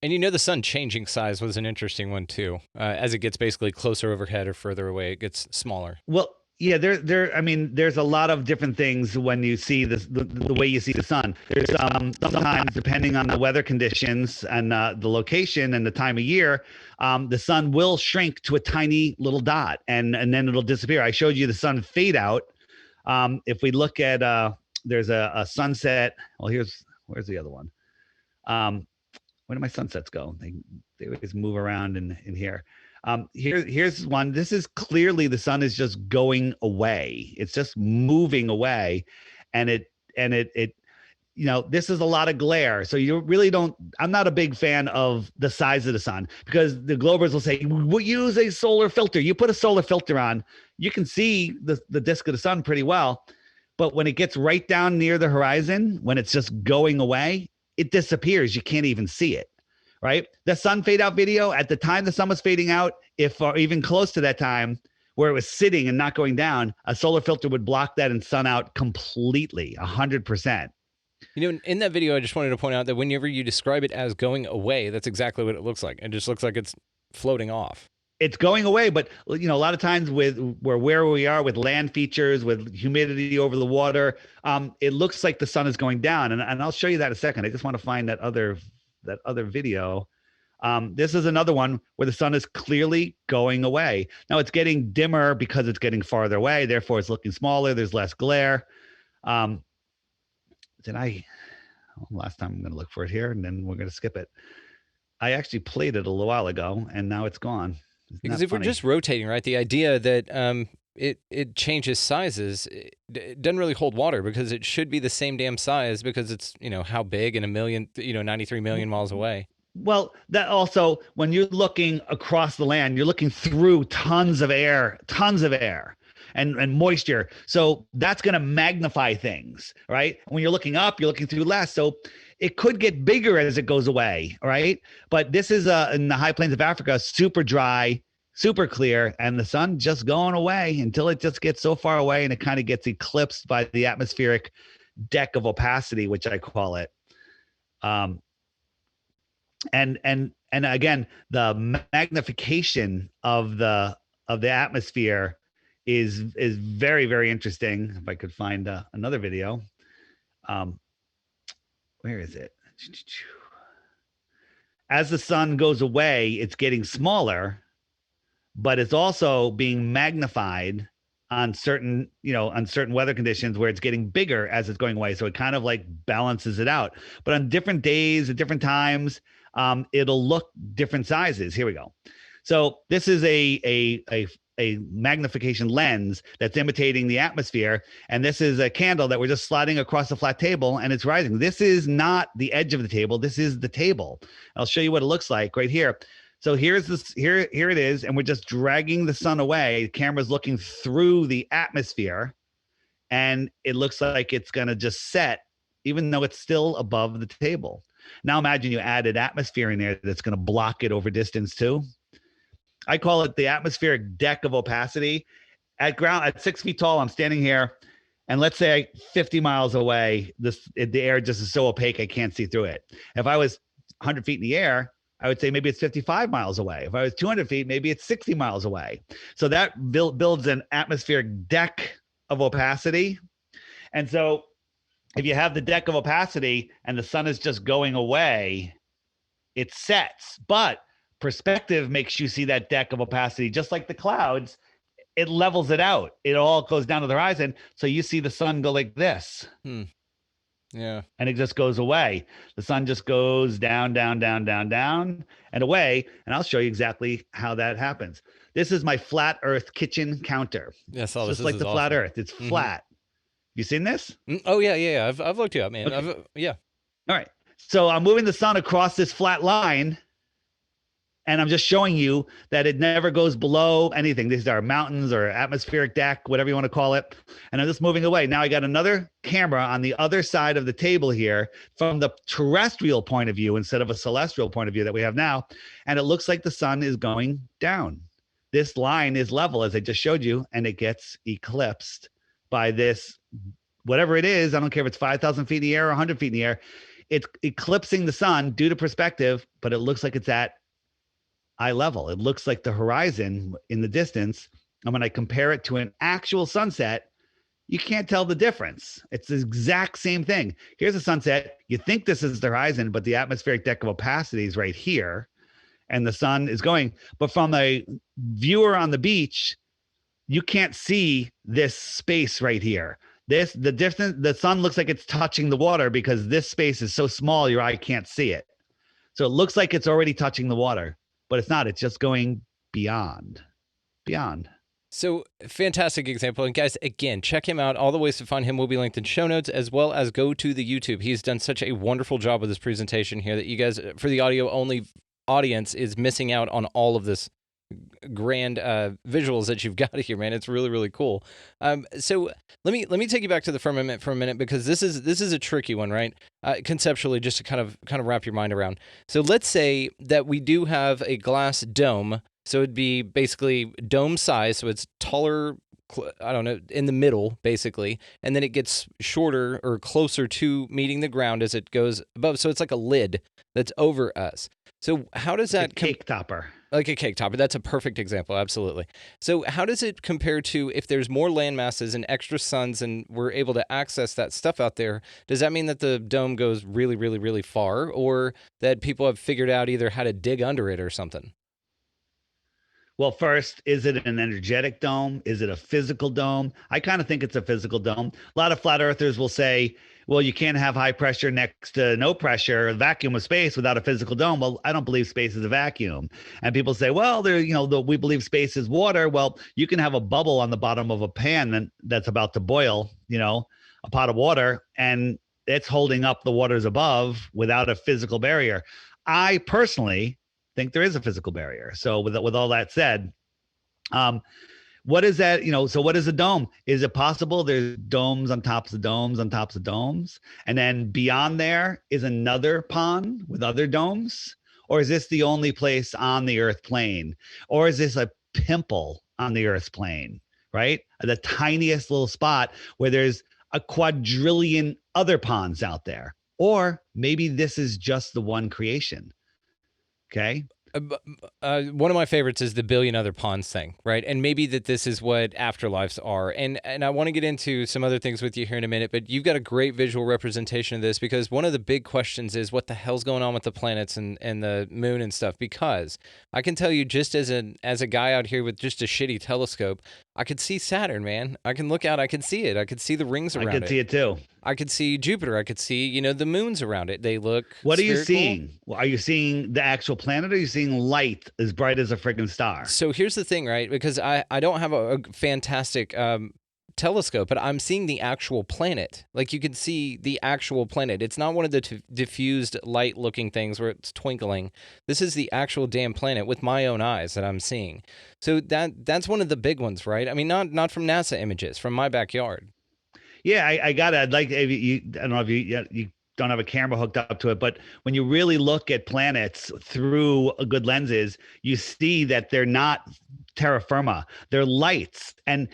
And the sun changing size was an interesting one too. As it gets basically closer overhead or further away, it gets smaller. Well, yeah, there's a lot of different things when you see the way you see the sun. There's sometimes, depending on the weather conditions and the location and the time of year, the sun will shrink to a tiny little dot, and then it'll disappear. I showed you the sun fade out. If we look at there's a sunset. Well, where's the other one? Where do my sunsets go? They always move around in here. Here's one. This is clearly the sun is just going away. It's just moving away, and this is a lot of glare. So you really I'm not a big fan of the size of the sun, because the Globers will say, we'll use a solar filter. You put a solar filter on, you can see the disk of the sun pretty well. But when it gets right down near the horizon, when it's just going away, it disappears. You can't even see it, right? The sun fade out video, at the time the sun was fading out, if or even close to that time where it was sitting and not going down, a solar filter would block that and sun out completely, 100%. In that video, I just wanted to point out that whenever you describe it as going away, that's exactly what it looks like. It just looks like it's floating off. It's going away, but a lot of times with where we are with land features, with humidity over the water, it looks like the sun is going down, and I'll show you that in a second. I just want to find that other video. This is another one where the sun is clearly going away. Now it's getting dimmer because it's getting farther away, therefore it's looking smaller. There's less glare. Last time I'm going to look for it here, and then we're going to skip it. I actually played it a little while ago, and now it's gone. Because if we're just rotating, right, the idea that it changes sizes, it doesn't really hold water, because it should be the same damn size, because it's, how big, and 93 million miles away. Well, that also, when you're looking across the land, you're looking through tons of air and moisture. So that's going to magnify things, right? When you're looking up, you're looking through less. So it could get bigger as it goes away, right? But this is in the high plains of Africa, super dry, super clear, and the sun just going away until it just gets so far away and it kind of gets eclipsed by the atmospheric deck of opacity, which I call it. And again, the magnification of the atmosphere is very, very interesting. If I could find another video. Where is it? As the sun goes away, it's getting smaller, but it's also being magnified on certain weather conditions where it's getting bigger as it's going away. So it kind of like balances it out. But on different days at different times, it'll look different sizes. Here we go. So this is a magnification lens that's imitating the atmosphere. And this is a candle that we're just sliding across a flat table, and it's rising. This is not the edge of the table. This is the table. I'll show you what it looks like right here. So here it is. And we're just dragging the sun away. The camera's looking through the atmosphere, and it looks like it's going to just set, even though it's still above the table. Now imagine you added atmosphere in there that's going to block it over distance too. I call it the atmospheric deck of opacity. At 6 feet tall, I'm standing here, and let's say 50 miles away, the air just is so opaque I can't see through it. If I was 100 feet in the air, I would say maybe it's 55 miles away. If I was 200 feet, maybe it's 60 miles away. So that builds an atmospheric deck of opacity. And so if you have the deck of opacity and the sun is just going away, it sets. But perspective makes you see that deck of opacity, just like the clouds. It levels it out. It all goes down to the horizon. So you see the sun go like this. Yeah. And it just goes away. The sun just goes down, down, down, down, down, and away. And I'll show you exactly how that happens. This is my flat Earth kitchen counter. Yeah, so just like the flat Earth. It's flat. You seen this? Oh yeah. I've looked you up, man. Okay. Yeah. All right. So I'm moving the sun across this flat line, and I'm just showing you that it never goes below anything. These are mountains or atmospheric deck, whatever you want to call it. And I'm just moving away. Now I got another camera on the other side of the table here from the terrestrial point of view instead of a celestial point of view that we have now. And it looks like the sun is going down. This line is level, as I just showed you, and it gets eclipsed by this, whatever it is. I don't care if it's 5,000 feet in the air or 100 feet in the air. It's eclipsing the sun due to perspective, but it looks like it's at eye level. It looks like the horizon in the distance. And when I compare it to an actual sunset, you can't tell the difference. It's the exact same thing. Here's a sunset. You think this is the horizon, but the atmospheric deck of opacity is right here, and the sun is going. But from a viewer on the beach, you can't see this space right here. The sun looks like it's touching the water because this space is so small your eye can't see it. So it looks like it's already touching the water, but it's not. It's just going beyond. So fantastic example. And guys, again, check him out. All the ways to find him will be linked in show notes, as well as go to the YouTube. He's done such a wonderful job with this presentation here that you guys, for the audio only audience, is missing out on all of this grand visuals that you've got here, man. It's really, really cool. So let me take you back to the firmament for a minute, because this is a tricky one, right? Conceptually, just to kind of wrap your mind around. So let's say that we do have a glass dome. So it'd be basically dome size, so it's taller, I don't know, in the middle, basically, and then it gets shorter or closer to meeting the ground as it goes above. So it's like a lid that's over us. So how does that... cake topper. Like a cake topper. That's a perfect example, absolutely. So how does it compare to if there's more land masses and extra suns and we're able to access that stuff out there? Does that mean that the dome goes really, really, really far, or that people have figured out either how to dig under it or something? Well, first, is it an energetic dome? Is it a physical dome? I kind of think it's a physical dome. A lot of flat earthers will say, well, you can't have high pressure next to no pressure, a vacuum of space without a physical dome. Well, I don't believe space is a vacuum. And people say, well, we believe space is water. Well, you can have a bubble on the bottom of a pan that's about to boil, a pot of water, and it's holding up the waters above without a physical barrier. I personally think there is a physical barrier. So with all that said, what is that? So what is a dome? Is it possible there's domes on tops of domes on tops of domes, and then beyond there is another pond with other domes? Or is this the only place on the Earth plane? Or is this a pimple on the Earth's plane, right? The tiniest little spot where there's a quadrillion other ponds out there. Or maybe this is just the one creation. Okay. One of my favorites is the billion other ponds thing, right? And maybe that this is what afterlives are. And I want to get into some other things with you here in a minute, but you've got a great visual representation of this, because one of the big questions is what the hell's going on with the planets and the moon and stuff. Because I can tell you, just as a guy out here with just a shitty telescope, I could see Saturn, man. I can look out, I can see it. I could see the rings around it. I could see it too. I could see Jupiter. I could see, the moons around it. They look What spherical. Are you seeing? Well, are you seeing the actual planet, or are you seeing light as bright as a freaking star? So here's the thing, right? Because I don't have a fantastic telescope, but I'm seeing the actual planet. Like, you can see the actual planet. It's not one of the diffused light looking things where it's twinkling. This is the actual damn planet with my own eyes that I'm seeing. So that's one of the big ones, right? I mean, not from NASA images, from my backyard. Yeah, I got it. I'd like to, I don't know if you don't have a camera hooked up to it, but when you really look at planets through good lenses, you see that they're not terra firma. They're lights, and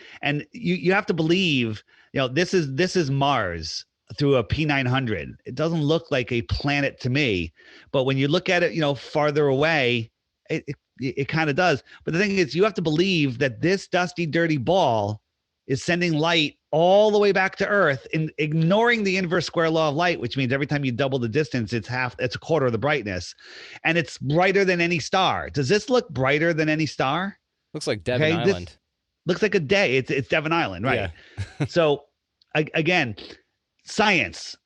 you have to believe, this is Mars through a P900. It doesn't look like a planet to me, but when you look at it, farther away, it kind of does. But the thing is, you have to believe that this dusty, dirty ball is sending light all the way back to Earth, ignoring the inverse square law of light, which means every time you double the distance, it's a quarter of the brightness, and it's brighter than any star. Does this look brighter than any star? Looks like Devon Island. Looks like a day. It's Devon Island, right? Yeah. So again, science.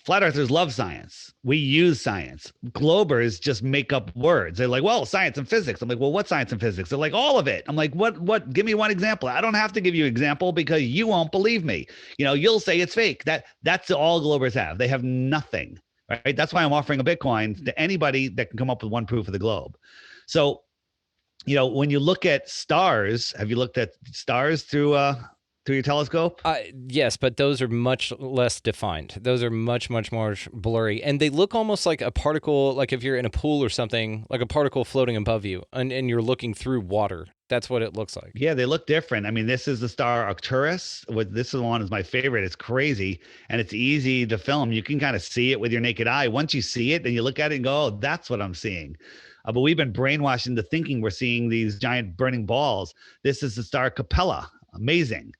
Flat earthers love science. We use science. Globers just make up words. They're like, well, science and physics. I'm like, well, what science and physics? They're like, all of it. I'm like, what? Give me one example. I don't have to give you an example because you won't believe me. You'll say it's fake. That's all globers have. They have nothing, right? That's why I'm offering a Bitcoin to anybody that can come up with one proof of the globe. So, when you look at stars, have you looked at stars through your telescope? Yes, but those are much less defined. Those are much, much more blurry. And they look almost like a particle, like if you're in a pool or something, like a particle floating above you, and you're looking through water. That's what it looks like. Yeah, they look different. I mean, this is the star Arcturus. This one is my favorite. It's crazy, and it's easy to film. You can kind of see it with your naked eye. Once you see it, then you look at it and go, oh, that's what I'm seeing. But we've been brainwashed into thinking we're seeing these giant burning balls. This is the star Capella. Amazing.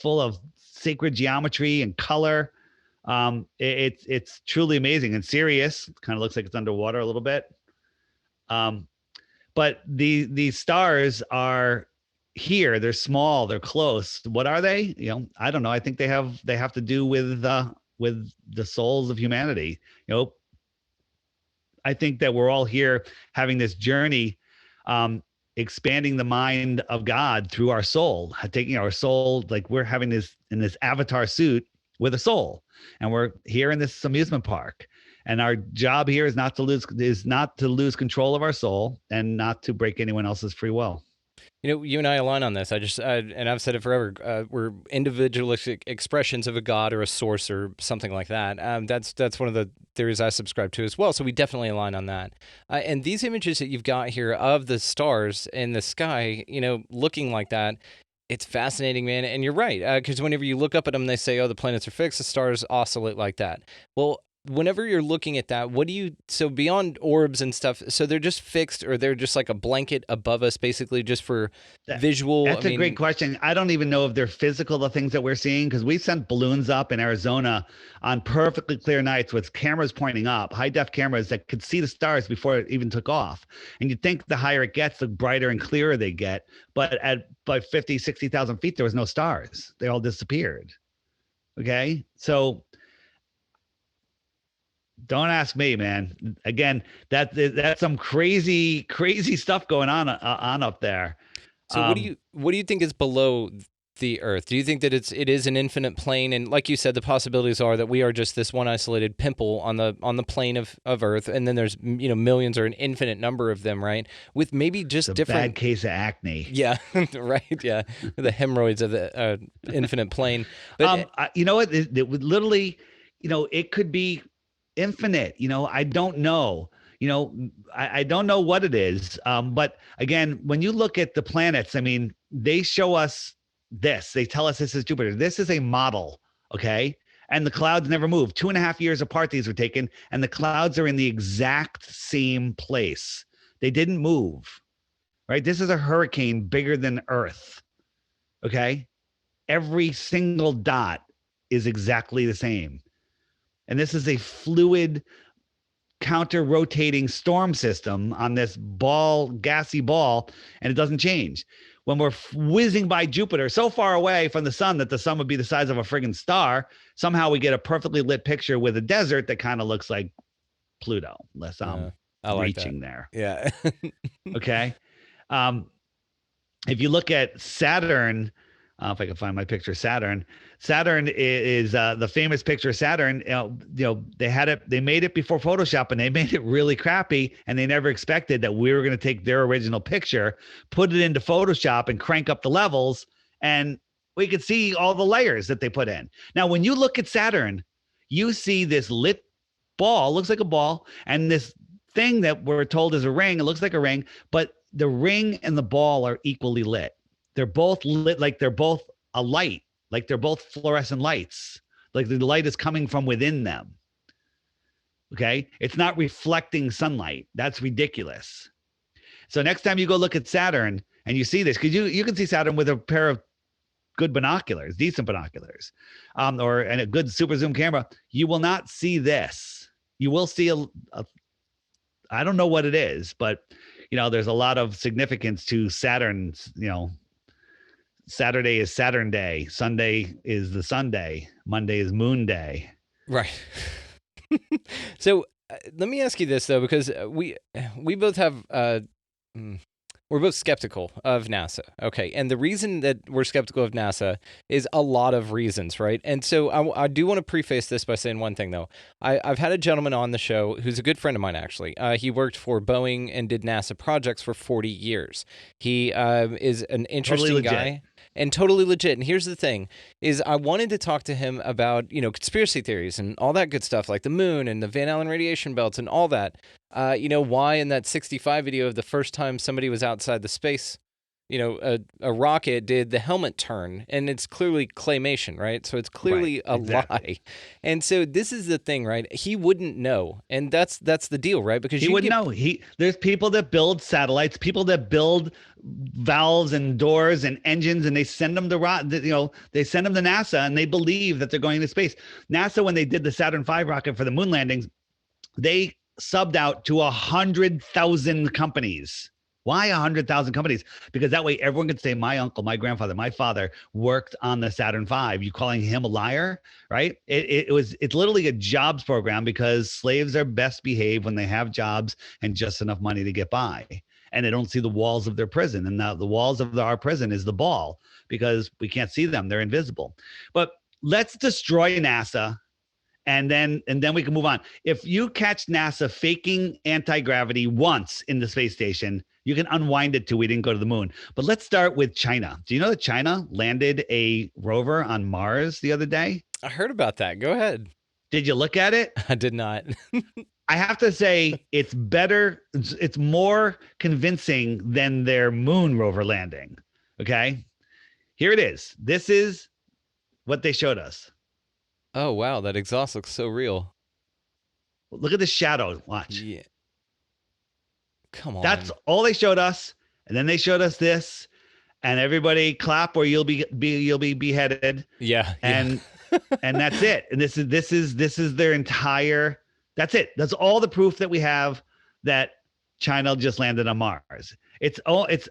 Full of sacred geometry and color. It's truly amazing. And Sirius kind of looks like it's underwater a little bit. But these stars are here. They're small. They're close. What are they? I don't know. I think they have to do with the souls of humanity. I think that we're all here having this journey. expanding the mind of God through our soul, taking our soul, like we're having this in this avatar suit with a soul, and we're here in this amusement park. And our job here is not to lose control of our soul and not to break anyone else's free will. You know, you and I align on this. And I've said it forever. We're individualistic expressions of a god or a source or something like that. That's one of the theories I subscribe to as well. So we definitely align on that. And these images that you've got here of the stars in the sky, you know, looking like that, it's fascinating, man. And you're right, because whenever you look up at them, they say, "Oh, the planets are fixed. The stars oscillate like that." Well, whenever you're looking at that, so beyond orbs and stuff, so they're just fixed, or they're just like a blanket above us, basically just for visual? That's a great question. I don't even know if they're physical, the things that we're seeing, because we sent balloons up in Arizona on perfectly clear nights with cameras pointing up, high def cameras that could see the stars before it even took off. And you'd think the higher it gets, the brighter and clearer they get. But at 50, 60,000 feet, there was no stars. They all disappeared. Okay. So don't ask me, man. Again, that's some crazy stuff going on up there. So what do you think is below the Earth? Do you think that it is an infinite plane? And like you said, the possibilities are that we are just this one isolated pimple on the plane of Earth, and then there's, you know, millions or an infinite number of them, right? With maybe just it's a different bad case of acne. Yeah, right. Yeah, the hemorrhoids of the infinite plane. But you know what? It would literally, you know, it could be infinite. You know, I don't know. You know, I don't know what it is. But again, when you look at the planets, I mean, they show us this. They tell us this is Jupiter. This is a model, okay? And the clouds never move. 2.5 years apart these were taken, and the clouds are in the exact same place. They didn't move, right? This is a hurricane bigger than Earth, okay? Every single dot is exactly the same. And this is a fluid, counter-rotating storm system on this gassy ball, and it doesn't change. When we're whizzing by Jupiter, so far away from the sun that the sun would be the size of a friggin' star, somehow we get a perfectly lit picture with a desert that kind of looks like Pluto, unless I'm reaching there. Yeah. Okay. If you look at Saturn, if I can find my picture, Saturn is the famous picture of Saturn. You know, they made it before Photoshop, and they made it really crappy, and they never expected that we were going to take their original picture, put it into Photoshop, and crank up the levels, and we could see all the layers that they put in. Now, when you look at Saturn, you see this lit ball, looks like a ball, and this thing that we're told is a ring. It looks like a ring, but the ring and the ball are equally lit. They're both lit, like they're both a light, like they're both fluorescent lights, like the light is coming from within them. Okay. It's not reflecting sunlight. That's ridiculous. So next time you go look at Saturn and you see this, because you can see Saturn with a pair of good binoculars, decent binoculars, or a good super zoom camera, you will not see this. You will see I don't know what it is, but you know, there's a lot of significance to Saturn's, you know, Saturday is Saturn Day. Sunday is the Sunday. Monday is Moon Day. Right. So let me ask you this, though, because we both have we're both skeptical of NASA. Okay. And the reason that we're skeptical of NASA is a lot of reasons, right? And so I do want to preface this by saying one thing, though. I've had a gentleman on the show who's a good friend of mine, actually. He worked for Boeing and did NASA projects for 40 years. He is an interesting guy. And totally legit. And here's the thing, is I wanted to talk to him about, you know, conspiracy theories and all that good stuff, like the moon and the Van Allen radiation belts and all that. You know, why in that 65 video of the first time somebody was outside the space, you know, a rocket did the helmet turn, and it's clearly claymation, right? So it's clearly a lie. And so this is the thing, right? He wouldn't know. And that's the deal, right? Because he wouldn't know. There's people that build satellites, people that build valves and doors and engines, and they send them to they send them to NASA, and they believe that they're going to space. NASA, when they did the Saturn V rocket for the moon landings, they subbed out to 100,000 companies. Why 100,000 companies? Because that way everyone could say, my uncle, my grandfather, my father worked on the Saturn V. You calling him a liar, right? It's literally a jobs program, because slaves are best behaved when they have jobs and just enough money to get by. and they don't see the walls of their prison. And now the walls of our prison is the ball because we can't see them. They're invisible. But let's destroy NASA. And then we can move on. If you catch NASA faking anti-gravity once in the space station, you can unwind it till we didn't go to the moon. But let's start with China. Do you know that China landed a rover on Mars the other day? I heard about that. Go ahead. Did you look at it? I did not. I have to say it's better. It's more convincing than their moon rover landing. Okay. Here it is. This is what they showed us. Oh, wow. That exhaust looks so real. Look at the shadow. Watch. Yeah. Come on. That's all they showed us. And then they showed us this. And everybody clap or you'll be beheaded. Yeah. And and that's it. And this is their entire. That's it. That's all the proof that we have that China just landed on Mars. It's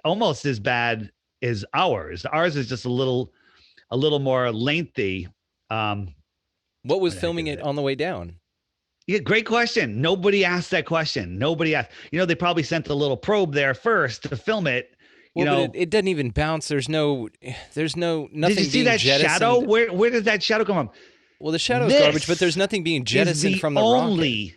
almost as bad as ours. Ours is just a little more lengthy. What was filming it on the way down? Yeah, great question. Nobody asked that question. Nobody asked. They probably sent a little probe there first to film it. Well, but it doesn't even bounce. There's nothing. Did you see that jettisoned. shadow? Where does that shadow come from? Well, the shadow's garbage, but there's nothing being jettisoned from the rocket.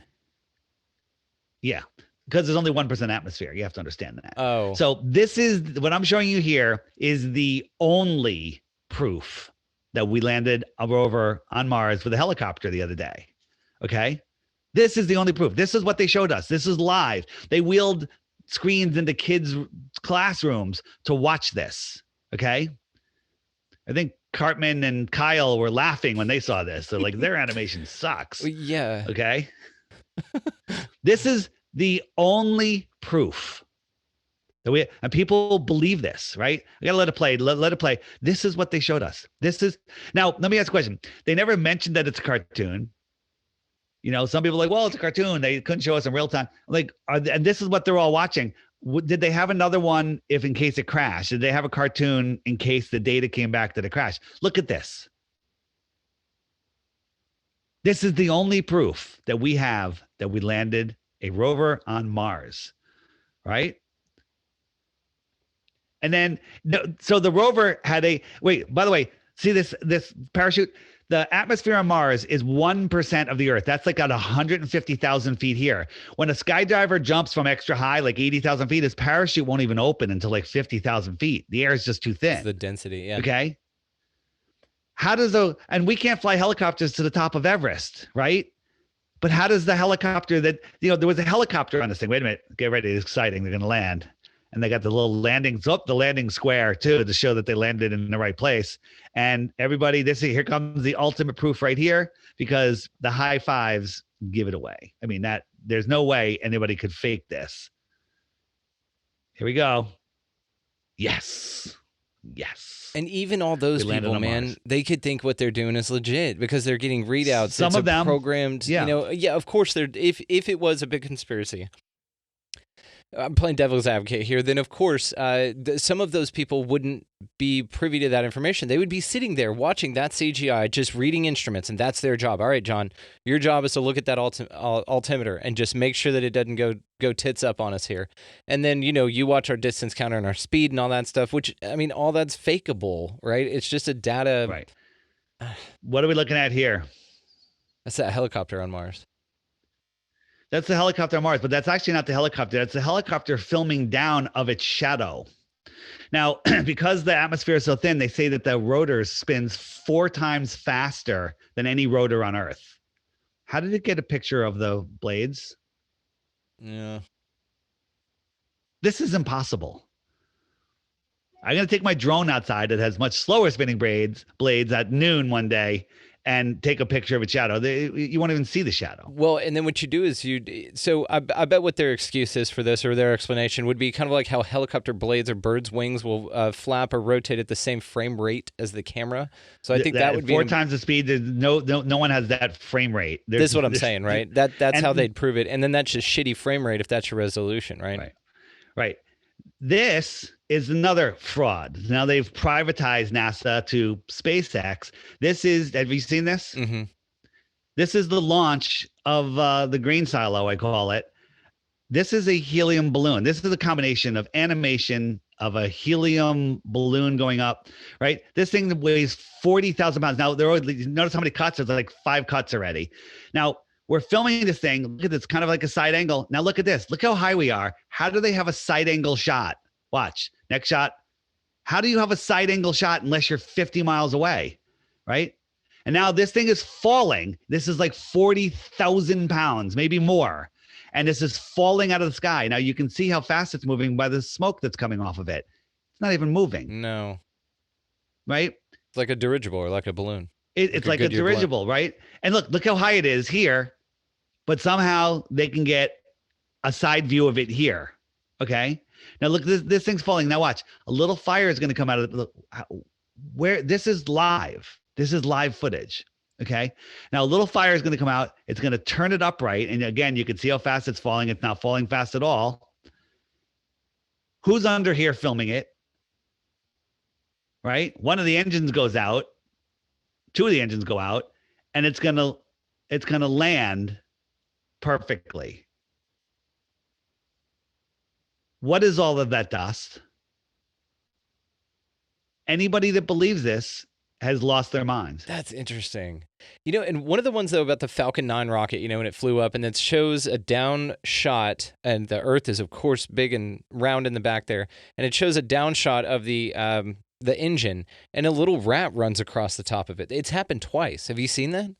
Yeah, because there's only 1% atmosphere. You have to understand that. Oh. So this is what I'm showing you here is the only proof that we landed a rover on Mars with a helicopter the other day. Okay. This is the only proof. This is what they showed us. This is live. They wheeled screens into kids' classrooms to watch this. Okay. I think Cartman and Kyle were laughing when they saw this. They're like, their animation sucks. Yeah. Okay. This is the only proof that and people believe this, right? I gotta let it play. Let it play. This is what they showed us. Now, let me ask a question. They never mentioned that it's a cartoon. Some people are like, well, it's a cartoon. They couldn't show us in real time. Like, and this is what they're all watching. Did they have another one in case it crashed? Did they have a cartoon in case the data came back that it crashed? Look at this. This is the only proof that we have that we landed a rover on Mars, right? And then, so the rover had by the way, see this parachute? The atmosphere on Mars is 1% of the Earth. That's like at 150,000 feet here. When a skydiver jumps from extra high, like 80,000 feet, his parachute won't even open until like 50,000 feet. The air is just too thin. It's the density, yeah. Okay. And we can't fly helicopters to the top of Everest, right? But how does the helicopter there was a helicopter on this thing. Wait a minute. Get ready. It's exciting. They're going to land. And they got the little the landing square too, to show that they landed in the right place. And everybody, here comes the ultimate proof right here, because the high fives give it away. I mean, there's no way anybody could fake this. Here we go. Yes. And even all those people, man, Mars. They could think what they're doing is legit because they're getting readouts. Some of them programmed, of course they're, if it was a big conspiracy, I'm playing devil's advocate here, then of course some of those people wouldn't be privy to that information. They would be sitting there watching that CGI, just reading instruments, and that's their job. All right, John, your job is to look at that altimeter and just make sure that it doesn't go tits up on us here. And then, you watch our distance counter and our speed and all that stuff, which, I mean, all that's fakeable, right? It's just a data. Right. What are we looking at here? That's that helicopter on Mars. That's the helicopter on Mars, but that's actually not the helicopter. That's the helicopter filming down of its shadow. Now, because the atmosphere is so thin, they say that the rotor spins 4 times faster than any rotor on Earth. How did it get a picture of the blades? Yeah. This is impossible. I'm going to take my drone outside that has much slower spinning blades at noon one day and take a picture of its shadow. You won't even see the shadow. Well, and then what you do is so I bet what their excuse is for this, or their explanation would be kind of like how helicopter blades or birds' wings will flap or rotate at the same frame rate as the camera. So I think that would be 4 times the speed. No one has that frame rate. This is what I'm saying, right? That's how they'd prove it. And then that's just shitty frame rate if that's your resolution, right? Right. This is another fraud. Now they've privatized NASA to SpaceX. Have you seen this? Mm-hmm. This is the launch of the green silo, I call it. This is a helium balloon. This is a combination of animation of a helium balloon going up, right? This thing weighs 40,000 pounds. Now, notice how many cuts? There's like 5 cuts already. Now, we're filming this thing. Look at this, kind of like a side angle. Now, look at this. Look how high we are. How do they have a side angle shot? Watch. Next shot. How do you have a side angle shot unless you're 50 miles away, right? And now this thing is falling. This is like 40,000 pounds, maybe more. And this is falling out of the sky. Now you can see how fast it's moving by the smoke that's coming off of it. It's not even moving. No. Right? It's like a dirigible or like a balloon. It's like a dirigible, right? And look how high it is here, but somehow they can get a side view of it here. Okay. Now look, this thing's falling. Now watch, a little fire is going to come out of the, where this is live. This is live footage. Okay. Now a little fire is going to come out. It's going to turn it upright. And again, you can see how fast it's falling. It's not falling fast at all. Who's under here filming it? Right. One of the engines goes out. 2 of the engines go out, and it's going to land perfectly. What is all of that dust? Anybody that believes this has lost their minds. That's interesting. You know, and one of the ones, though, about the Falcon 9 rocket, you know, when it flew up and it shows a down shot, and the Earth is, of course, big and round in the back there, and it shows a down shot of the engine, and a little rat runs across the top of it. It's happened twice. Have you seen that?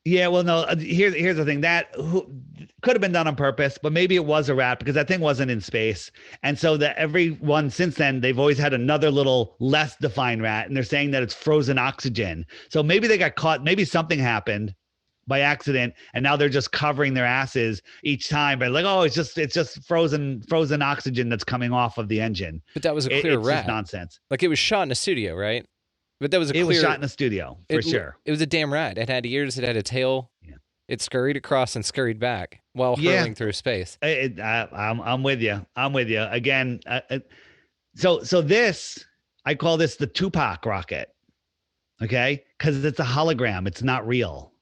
Yeah, well, no, here's the thing. That could have been done on purpose, but maybe it was a rat because that thing wasn't in space. And so that everyone since then, they've always had another little less defined rat, and they're saying that it's frozen oxygen. So maybe they got caught. Maybe something happened by accident, and now they're just covering their asses each time. But like, oh, it's just frozen oxygen that's coming off of the engine. But that was a clear it's rat. Just nonsense. Like it was shot in a studio, right? But that was It was shot in a studio for sure. It was a damn rat. It had ears. It had a tail. Yeah. It scurried across and scurried back while hurling through space. I'm with you. I'm with you again. So this, I call this the Tupac rocket. Okay, because it's a hologram. It's not real.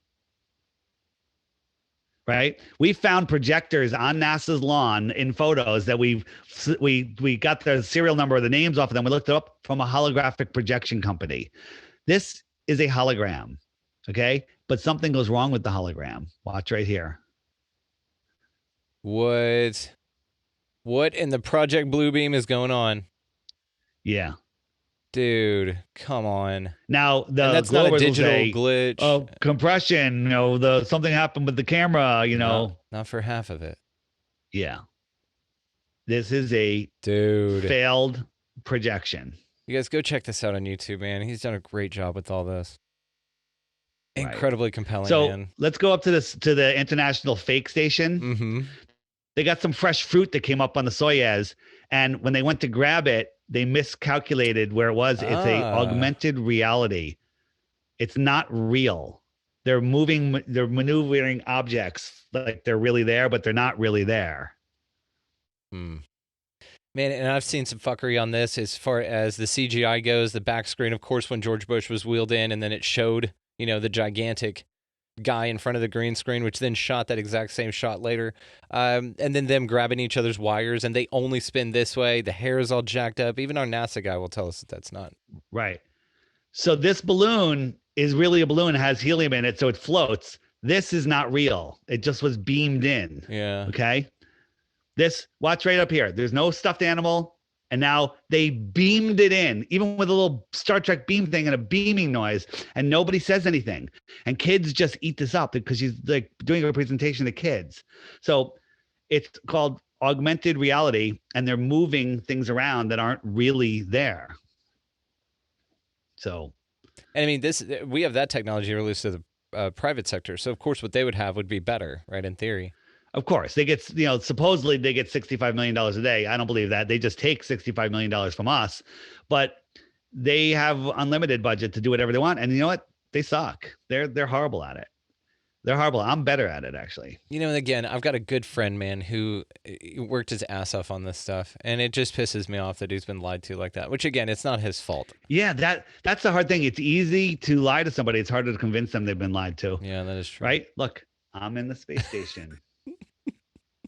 Right? We found projectors on NASA's lawn in photos that we got the serial number or the names off of them. We looked it up from a holographic projection company. This is a hologram, okay? But something goes wrong with the hologram. Watch right here. What in the Project Bluebeam is going on? Yeah. Dude, come on. Now that's not a digital glitch. Oh, compression. Something happened with the camera. Not for half of it. Yeah. This is a failed projection. You guys go check this out on YouTube, man. He's done a great job with all this. Incredibly compelling. So man. Let's go up to the International Fake Station. Mm-hmm. They got some fresh fruit that came up on the Soyuz, and when they went to grab it, they miscalculated where it was. It's a augmented reality. It's not real. They're maneuvering objects like they're really there, but they're not really there. Man, and I've seen some fuckery on this as far as the CGI goes. The back screen, of course, when George Bush was wheeled in, and then it showed, the gigantic guy in front of the green screen, which then shot that exact same shot later. And then them grabbing each other's wires, and they only spin this way. The hair is all jacked up. Even our NASA guy will tell us that that's not. Right. So this balloon is really a balloon. It has helium in it, so it floats. This is not real. It just was beamed in. Yeah. Okay. Watch right up here. There's no stuffed animal. And now they beamed it in, even with a little Star Trek beam thing and a beaming noise, and nobody says anything. And kids just eat this up because she's like doing a presentation to kids. So it's called augmented reality, and they're moving things around that aren't really there. So, and I mean, we have that technology released to the private sector. So of course, what they would have would be better, right? In theory. Of course, they get, supposedly they get $65 million a day. I don't believe that. They just take $65 million from us, but they have unlimited budget to do whatever they want. And you know what? They suck. They're horrible at it. They're horrible. I'm better at it, actually. And again, I've got a good friend, man, who worked his ass off on this stuff. And it just pisses me off that he's been lied to like that, which again, it's not his fault. Yeah, that's the hard thing. It's easy to lie to somebody. It's harder to convince them they've been lied to. Yeah, that is true. Right? Look, I'm in the space station.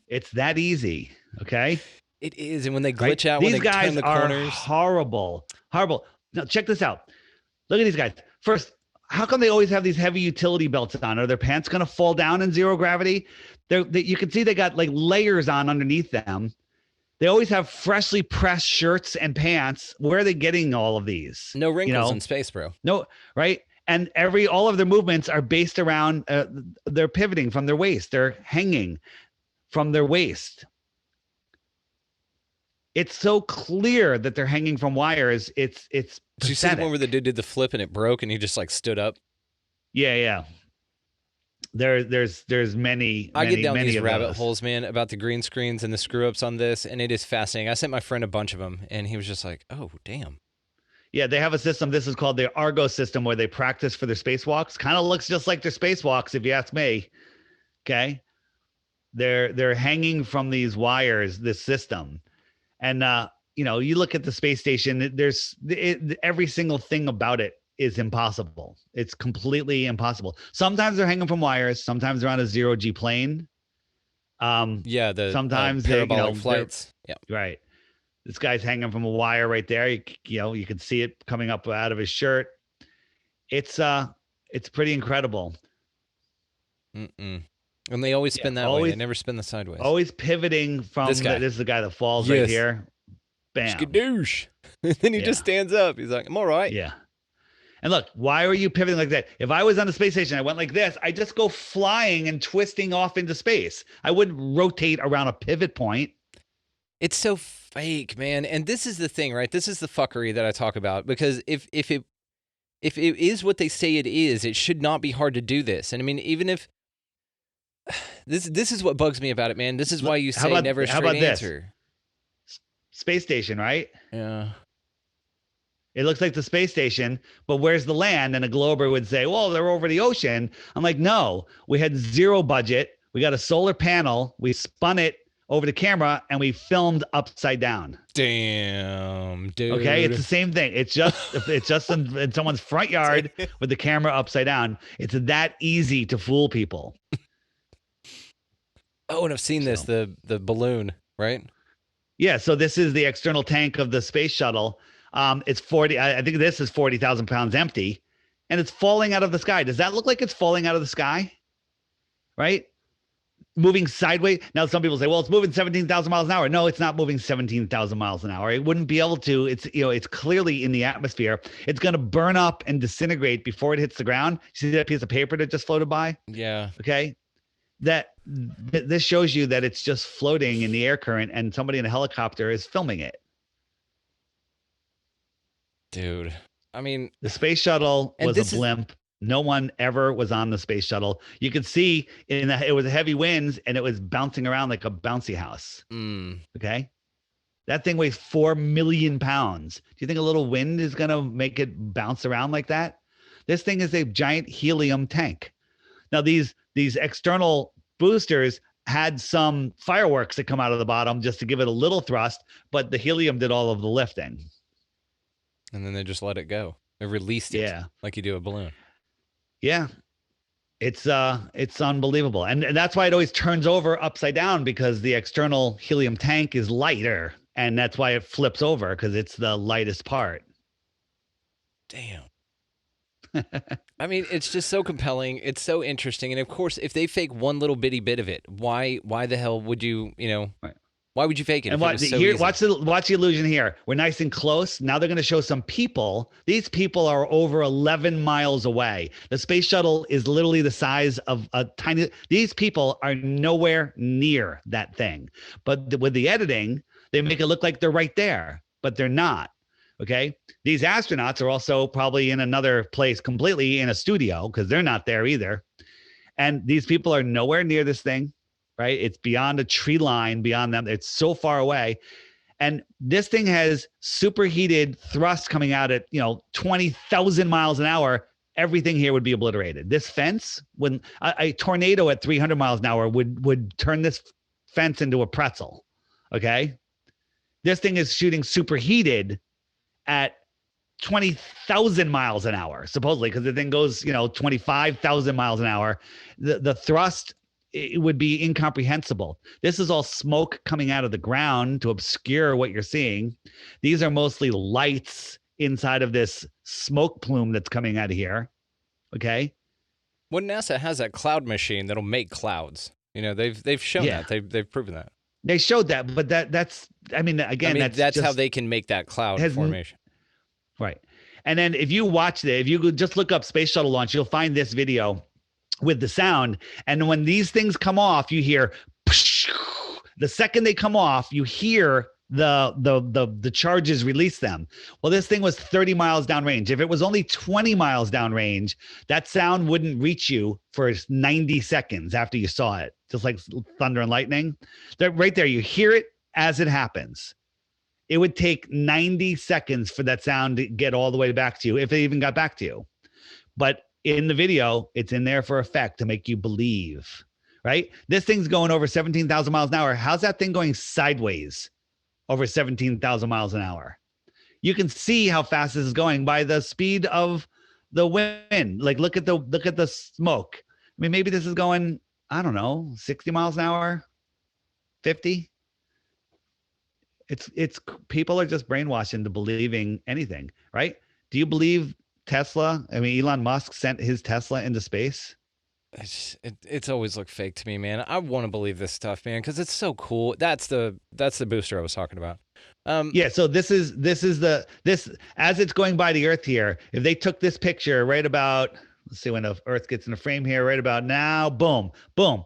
It's that easy. Okay. It is. And when they Right? glitch out, These when they guys turn the are corners. horrible. Now check this out. Look at these guys. First, how come they always have these heavy utility belts on? Are their pants going to fall down in zero gravity? You can see they got like layers on underneath them. They always have freshly pressed shirts and pants. Where are they getting all of these? No wrinkles in space, bro. No, right? And all of their movements are based around they're pivoting from their waist. They're hanging from their waist. It's so clear that they're hanging from wires. It's Did you see the one where the dude did the flip and it broke and he just like stood up? Yeah. There's many. I get down many these of rabbit those. holes, man, about the green screens and the screw ups on this, and it is fascinating. I sent my friend a bunch of them, and he was just like, "Oh, damn." Yeah, they have a system. This is called the Argo System, where they practice for their spacewalks. Kind of looks just like their spacewalks, if you ask me. Okay, they're hanging from these wires. This system, and you look at the space station. Every single thing about it is impossible. It's completely impossible. Sometimes they're hanging from wires. Sometimes they're on a zero G plane. The sometimes parabolic flights. Yeah, right. This guy's hanging from a wire right there. You can see it coming up out of his shirt. It's pretty incredible. And they always spin that way. They never spin the sideways. Always pivoting from this guy. This is the guy that falls right here. Bam. Skadoosh. And then he just stands up. He's like, I'm all right. Yeah. And look, why are you pivoting like that? If I was on a space station, I went like this, I just go flying and twisting off into space. I wouldn't rotate around a pivot point. It's so fake, man. And this is the thing, right? This is the fuckery that I talk about, because if it is what they say it is, it should not be hard to do this. And I mean, even if this is what bugs me about it, man. This is why you say never a straight answer. Space station, right? Yeah. It looks like the space station, but where's the land? And a glober would say, well, they're over the ocean. I'm like, no, we had zero budget. We got a solar panel. We spun it over the camera and we filmed upside down. Damn, dude. Okay, it's the same thing. It's just in someone's front yard with the camera upside down. It's that easy to fool people. Oh, and I've seen this, the balloon, right? Yeah, so this is the external tank of the space shuttle. It's 40. I think this is 40,000 pounds empty, and it's falling out of the sky. Does that look like it's falling out of the sky? Right? Moving sideways. Now, some people say, well, it's moving 17,000 miles an hour. No, it's not moving 17,000 miles an hour. It wouldn't be able to. It's clearly in the atmosphere. It's going to burn up and disintegrate before it hits the ground. You see that piece of paper that just floated by? Yeah. Okay. This shows you that it's just floating in the air current, and somebody in a helicopter is filming it. Dude, I mean, the space shuttle was a blimp. No one ever was on the space shuttle. You could see it was heavy winds and it was bouncing around like a bouncy house. Okay. That thing weighs 4 million pounds. Do you think a little wind is going to make it bounce around like that? This thing is a giant helium tank. Now, these external boosters had some fireworks that come out of the bottom just to give it a little thrust, but the helium did all of the lifting. And then they just let it go. They released it like you do a balloon. Yeah. It's unbelievable. And that's why it always turns over upside down, because the external helium tank is lighter. And that's why it flips over, because it's the lightest part. Damn. I mean, it's just so compelling. It's so interesting. And of course, if they fake one little bitty bit of it, why the hell would you, right. Why would you fake it? And watch the illusion here. We're nice and close. Now they're going to show some people. These people are over 11 miles away. The space shuttle is literally the size of a tiny. These people are nowhere near that thing. But with the editing, they make it look like they're right there, but they're not. Okay. These astronauts are also probably in another place completely, in a studio, because they're not there either. And these people are nowhere near this thing. Right? It's beyond a tree line, beyond them. It's so far away. And this thing has superheated thrust coming out at, 20,000 miles an hour. Everything here would be obliterated. This fence, when a tornado at 300 miles an hour would turn this fence into a pretzel. Okay. This thing is shooting superheated at 20,000 miles an hour, supposedly, because the thing goes, 25,000 miles an hour. The thrust it would be incomprehensible. This is all smoke coming out of the ground to obscure what you're seeing. These are mostly lights inside of this smoke plume that's coming out of here. Okay. Well, NASA has that cloud machine that'll make clouds. You know, they've shown that. They've proven that. They showed that, but that's that's how they can make that cloud formation. Right. And then if you watch if you could just look up space shuttle launch, you'll find this video with the sound. And when these things come off, you hear the second they come off, you hear the charges release them. Well, this thing was 30 miles downrange. If it was only 20 miles downrange, that sound wouldn't reach you for 90 seconds after you saw it, just like thunder and lightning. Right there, you hear it as it happens. It would take 90 seconds for that sound to get all the way back to you, if it even got back to you. But in the video, it's in there for effect to make you believe, right? This thing's going over 17,000 miles an hour. How's that thing going sideways over 17,000 miles an hour? You can see how fast this is going by the speed of the wind. Like, look at the smoke. I mean, maybe this is going, I don't know, 60 miles an hour, 50. It's people are just brainwashed into believing anything, right? Do you believe Tesla? I mean, Elon Musk sent his Tesla into space. It's always looked fake to me, man. I want to believe this stuff, man, because it's so cool. That's the booster I was talking about. Yeah. So this as it's going by the Earth here. If they took this picture right about, let's see when the Earth gets in the frame here, right about now, boom, boom.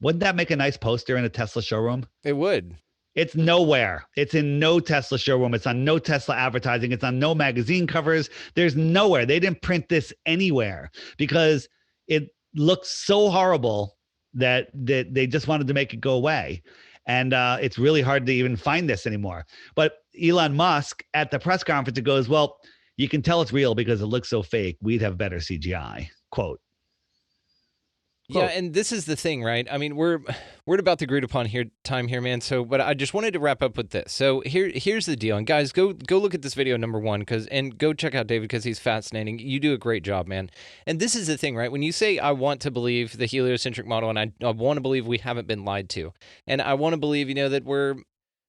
Wouldn't that make a nice poster in a Tesla showroom? It would. It's nowhere. It's in no Tesla showroom. It's on no Tesla advertising. It's on no magazine covers. There's nowhere. They didn't print this anywhere because it looks so horrible that they just wanted to make it go away. And it's really hard to even find this anymore. But Elon Musk at the press conference, it goes, well, you can tell it's real because it looks so fake. We'd have better CGI. Quote. Yeah, and this is the thing, right? I mean, we're at about the agreed upon time here, man. So, but I just wanted to wrap up with this. So here's the deal, and guys, go look at this video number one, and go check out David because he's fascinating. You do a great job, man. And this is the thing, right? When you say I want to believe the heliocentric model, and I want to believe we haven't been lied to, and I want to believe, that we're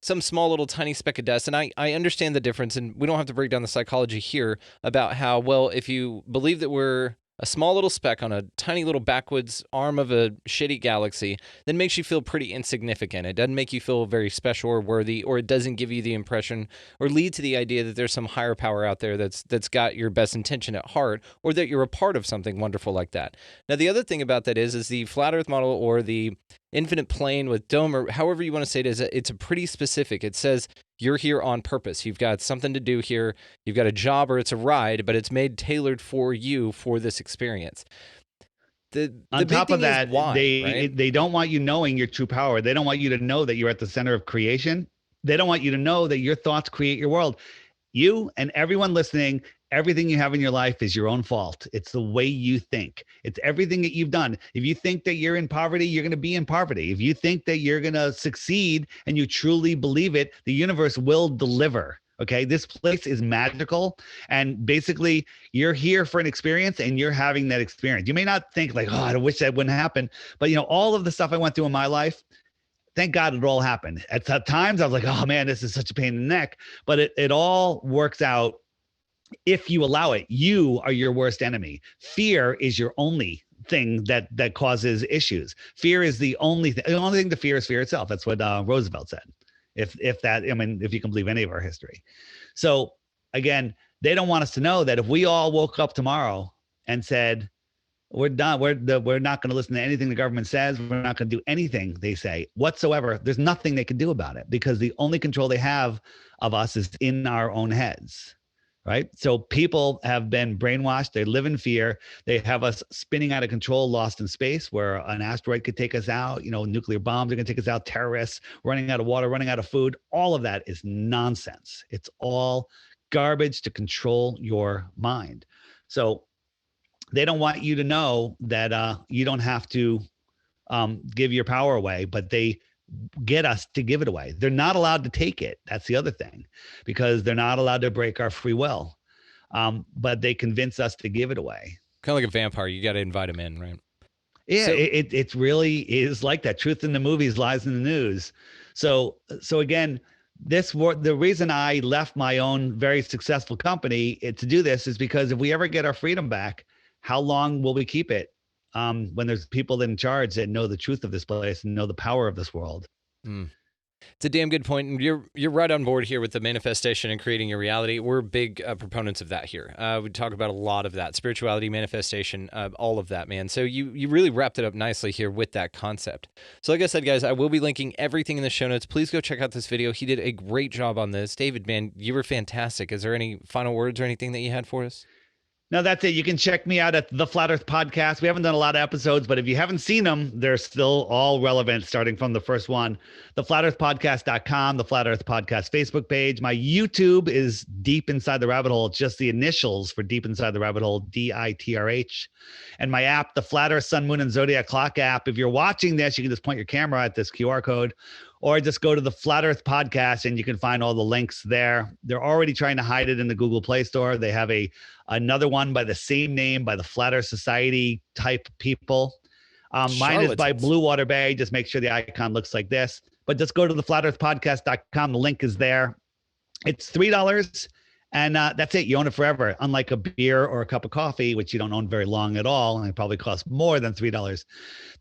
some small little tiny speck of dust, and I understand the difference, and we don't have to break down the psychology here about how, well, if you believe that we're a small little speck on a tiny little backwoods arm of a shitty galaxy, then makes you feel pretty insignificant. It doesn't make you feel very special or worthy, or it doesn't give you the impression or lead to the idea that there's some higher power out there that's got your best intention at heart, or that you're a part of something wonderful like that. Now, the other thing about that is the flat Earth model, or the infinite plane with dome, or however you want to say it, is it's a pretty specific. It says you're here on purpose. You've got something to do here. You've got a job, or it's a ride, but it's made tailored for you for this experience. On top of that, why, they don't want you knowing your true power. They don't want you to know that you're at the center of creation. They don't want you to know that your thoughts create your world. You and everyone listening, everything you have in your life is your own fault. It's the way you think. It's everything that you've done. If you think that you're in poverty, you're going to be in poverty. If you think that you're going to succeed and you truly believe it, the universe will deliver. Okay. This place is magical. And basically, you're here for an experience and you're having that experience. You may not think like, oh, I wish that wouldn't happen. But, all of the stuff I went through in my life, thank God it all happened. At times I was like, oh man, this is such a pain in the neck. But it all works out if you allow it. You are your worst enemy. Fear is your only thing that causes issues. Fear is the only thing. The only thing to fear is fear itself. That's what Roosevelt said. If you can believe any of our history. So again, they don't want us to know that if we all woke up tomorrow and said, we're done, we're not going to listen to anything the government says, we're not going to do anything they say whatsoever, there's nothing they can do about it, because the only control they have of us is in our own heads. Right. So people have been brainwashed. They live in fear. They have us spinning out of control, lost in space, where an asteroid could take us out. Nuclear bombs are going to take us out, terrorists, running out of water, running out of food. All of that is nonsense. It's all garbage to control your mind. So they don't want you to know that you don't have to give your power away, but they get us to give it away. They're not allowed to take it. That's the other thing, because they're not allowed to break our free will. But they convince us to give it away. Kind of like a vampire. You got to invite them in, right? Yeah, So- it really is like that. Truth in the movies, lies in the news. So again, the reason I left my own very successful company to do this is because if we ever get our freedom back, how long will we keep it? When there's people in charge that know the truth of this place and know the power of this world. It's a damn good point, and you're right on board here with the manifestation and creating your reality. We're big proponents of that here. We talk about a lot of that, spirituality, manifestation, all of that, man. So you really wrapped it up nicely here with that concept. So like I said, guys, I will be linking everything in the show notes. Please go check out this video. He did a great job on this. David, man, you were fantastic. Is there any final words or anything that you had for us? No, that's it. You can check me out at the Flat Earth Podcast. We haven't done a lot of episodes, but if you haven't seen them, they're still all relevant starting from the first one. TheFlatEarthPodcast.com, the Flat Earth Podcast Facebook page. My YouTube is Deep Inside the Rabbit Hole. It's just the initials for Deep Inside the Rabbit Hole, DITRH. And my app, the Flat Earth Sun, Moon, and Zodiac Clock app. If you're watching this, you can just point your camera at this QR code, or just go to the Flat Earth Podcast and you can find all the links there. They're already trying to hide it in the Google Play Store. They have another one by the same name, by the Flat Earth Society type people. Mine is by Blue Water Bay. Just make sure the icon looks like this. But just go to the flatearthpodcast.com. The link is there. It's $3. And that's it. You own it forever. Unlike a beer or a cup of coffee, which you don't own very long at all, and it probably costs more than $3.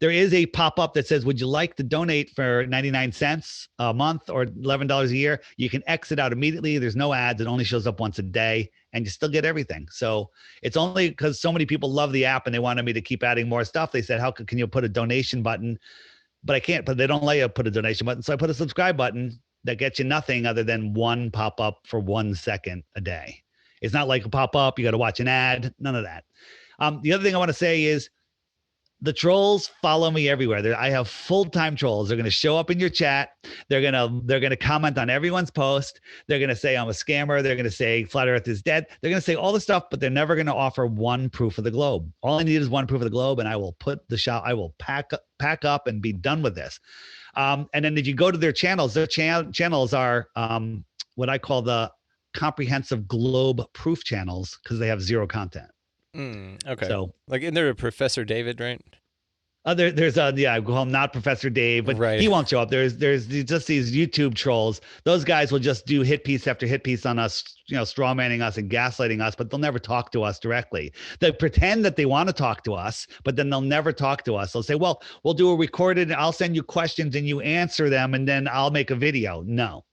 There is a pop-up that says, would you like to donate for 99 cents a month or $11 a year? You can exit out immediately. There's no ads. It only shows up once a day, and you still get everything. So it's only because so many people love the app and they wanted me to keep adding more stuff. They said, can you put a donation button? But I can't, but they don't let you put a donation button. So I put a subscribe button that gets you nothing other than one pop-up for 1 second a day. It's not like a pop-up, you got to watch an ad, none of that. The other thing I want to say is the trolls follow me everywhere. I have full-time trolls. They're going to show up in your chat. They're going to comment on everyone's post. They're going to say I'm a scammer. They're going to say Flat Earth is dead. They're going to say all this stuff, but they're never going to offer one proof of the globe. All I need is one proof of the globe, and I will pack up and be done with this. And then if you go to their channels are what I call the comprehensive globe proof channels because they have zero content. Okay. So like, isn't there a Professor David, right? There's I call him not Professor Dave, but right. He won't show up. There's just these YouTube trolls. Those guys will just do hit piece after hit piece on us, straw manning us and gaslighting us, but they'll never talk to us directly. They pretend that they want to talk to us, but then they'll never talk to us. They'll say, well, we'll do a recorded and I'll send you questions and you answer them and then I'll make a video. No.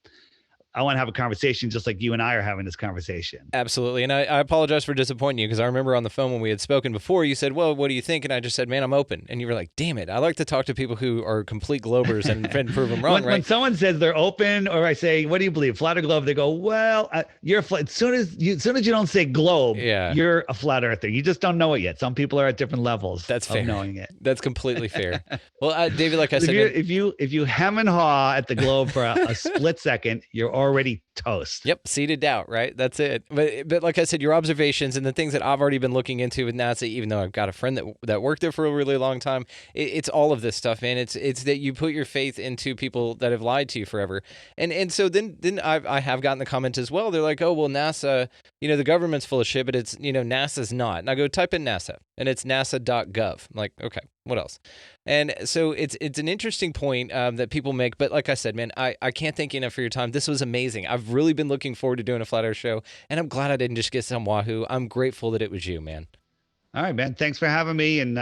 I want to have a conversation just like you and I are having this conversation. Absolutely. And I apologize for disappointing you because I remember on the phone when we had spoken before, you said, well, what do you think? And I just said, man, I'm open. And you were like, damn it. I like to talk to people who are complete globers and prove them wrong, right? When someone says they're open or I say, what do you believe? Flat or globe? They go, well, you're as soon as you don't say globe, you're a flat earther. You just don't know it yet. Some people are at different levels of knowing it. That's completely fair. Well, David, like I said, if you hem and haw at the globe for a split second, you're already toast. Yep, seeded doubt, right? That's it. But like I said, your observations and the things that I've already been looking into with NASA, even though I've got a friend that worked there for a really long time, it's all of this stuff, man. It's that you put your faith into people that have lied to you forever, and so then I have gotten the comment as well. They're like, oh well, NASA, the government's full of shit, but it's NASA's not. And I go type in NASA, and it's NASA.gov. I'm like, okay. What else? And so it's an interesting point that people make. But like I said, man, I can't thank you enough for your time. This was amazing. I've really been looking forward to doing a Flat Earth show, and I'm glad I didn't just get some wahoo. I'm grateful that it was you, man. All right, man. Thanks for having me. And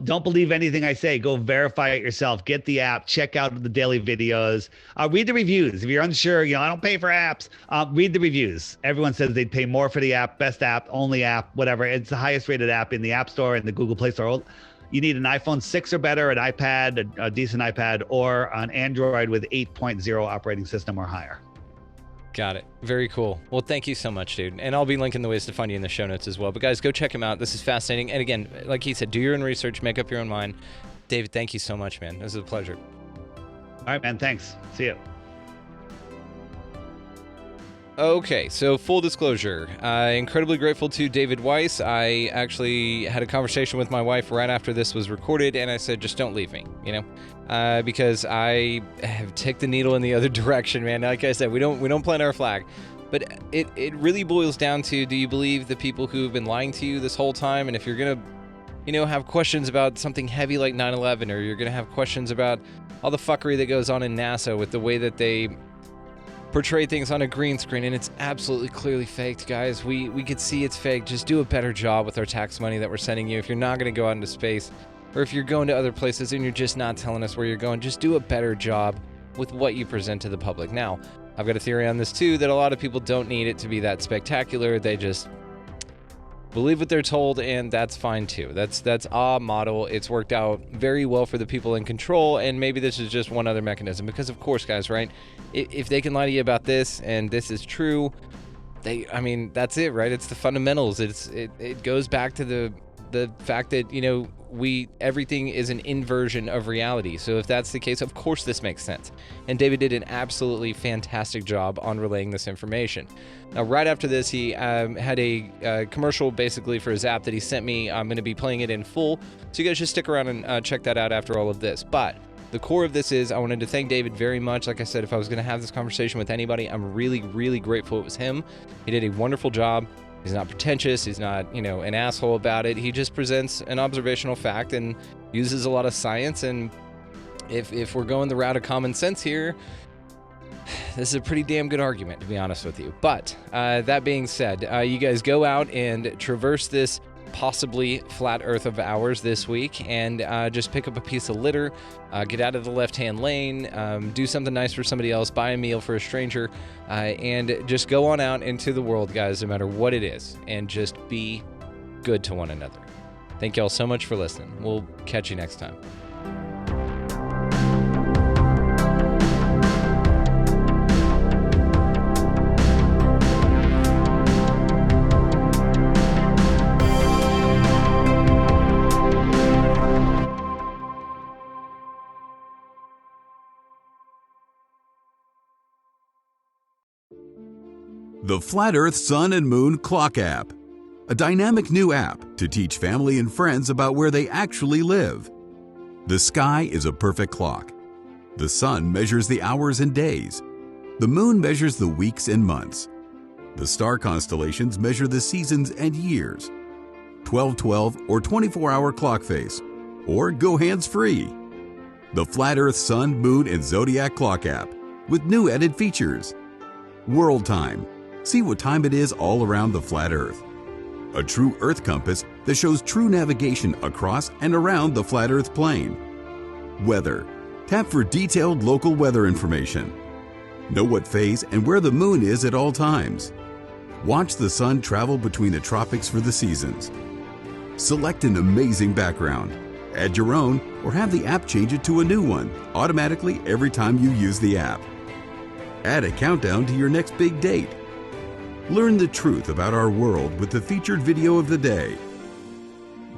don't believe anything I say. Go verify it yourself. Get the app. Check out the daily videos. Read the reviews. If you're unsure, I don't pay for apps. Read the reviews. Everyone says they'd pay more for the app, best app, only app, whatever. It's the highest rated app in the App Store and the Google Play Store. You need an iPhone 6 or better, an iPad, a decent iPad, or an Android with 8.0 operating system or higher. Got it. Very cool. Well, thank you so much, dude. And I'll be linking the ways to find you in the show notes as well. But guys, go check him out. This is fascinating. And again, like he said, do your own research, make up your own mind. David, thank you so much, man. This is a pleasure. All right, man. Thanks. See you. Okay, so full disclosure, incredibly grateful to David Weiss. I actually had a conversation with my wife right after this was recorded, and I said, just don't leave me, because I have taken the needle in the other direction, man. Like I said, we don't plant our flag. But it really boils down to, do you believe the people who've been lying to you this whole time? And if you're going to have questions about something heavy like 9/11, or you're going to have questions about all the fuckery that goes on in NASA with the way that they portray things on a green screen, and it's absolutely clearly faked, guys. We could see it's fake. Just do a better job with our tax money that we're sending you. If you're not going to go out into space, or if you're going to other places and you're just not telling us where you're going, just do a better job with what you present to the public. Now, I've got a theory on this too, that a lot of people don't need it to be that spectacular. They just believe what they're told, and that's fine too. That's our model. It's worked out very well for the people in control, and maybe this is just one other mechanism, because of course, guys, right? If they can lie to you about this and this is true, that's it, right? It's the fundamentals. It goes back to the fact that, everything is an inversion of reality. So if that's the case, of course this makes sense. And David did an absolutely fantastic job on relaying this information. Now, right after this, he had a commercial basically for his app that he sent me. I'm going to be playing it in full, so you guys just stick around and check that out after all of this. But the core of this is, I wanted to thank David very much. Like I said, if I was going to have this conversation with anybody, I'm really, really grateful it was him. He did a wonderful job. He's not pretentious. He's not, an asshole about it. He just presents an observational fact and uses a lot of science. And if we're going the route of common sense here, this is a pretty damn good argument, to be honest with you. But that being said, you guys go out and traverse this possibly flat earth of ours this week, and just pick up a piece of litter, get out of the left-hand lane, do something nice for somebody else, buy a meal for a stranger, and just go on out into the world, guys, no matter what it is, and just be good to one another. Thank y'all so much for listening. We'll catch you next time. The Flat Earth Sun and Moon Clock App, a dynamic new app to teach family and friends about where they actually live. The sky is a perfect clock. The sun measures the hours and days. The moon measures the weeks and months. The star constellations measure the seasons and years. 12/12 or 24-hour clock face, or go hands-free. The Flat Earth Sun, Moon, and Zodiac Clock App with new added features. World Time. See what time it is all around the flat Earth. A true Earth compass that shows true navigation across and around the flat Earth plane. Weather. Tap for detailed local weather information. Know what phase and where the moon is at all times. Watch the sun travel between the tropics for the seasons. Select an amazing background. Add your own, or have the app change it to a new one automatically every time you use the app. Add a countdown to your next big date. Learn the truth about our world with the featured video of the day.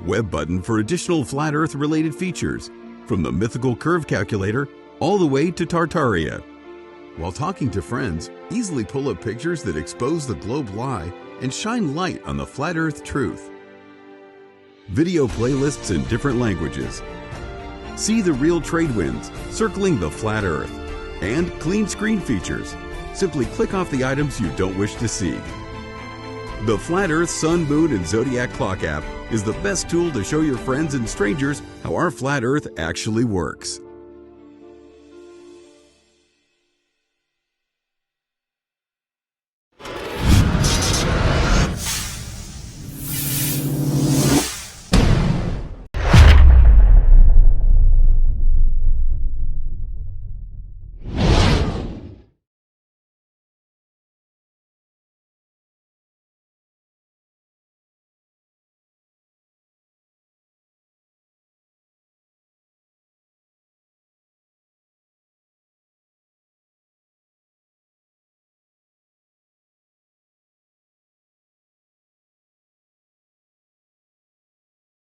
Web button for additional flat Earth related features, from the mythical curve calculator all the way to Tartaria. While talking to friends, easily pull up pictures that expose the globe lie and shine light on the flat Earth truth. Video playlists in different languages. See the real trade winds circling the flat Earth. And clean screen features. Simply click off the items you don't wish to see. The Flat Earth Sun, Moon, and Zodiac Clock app is the best tool to show your friends and strangers how our flat Earth actually works.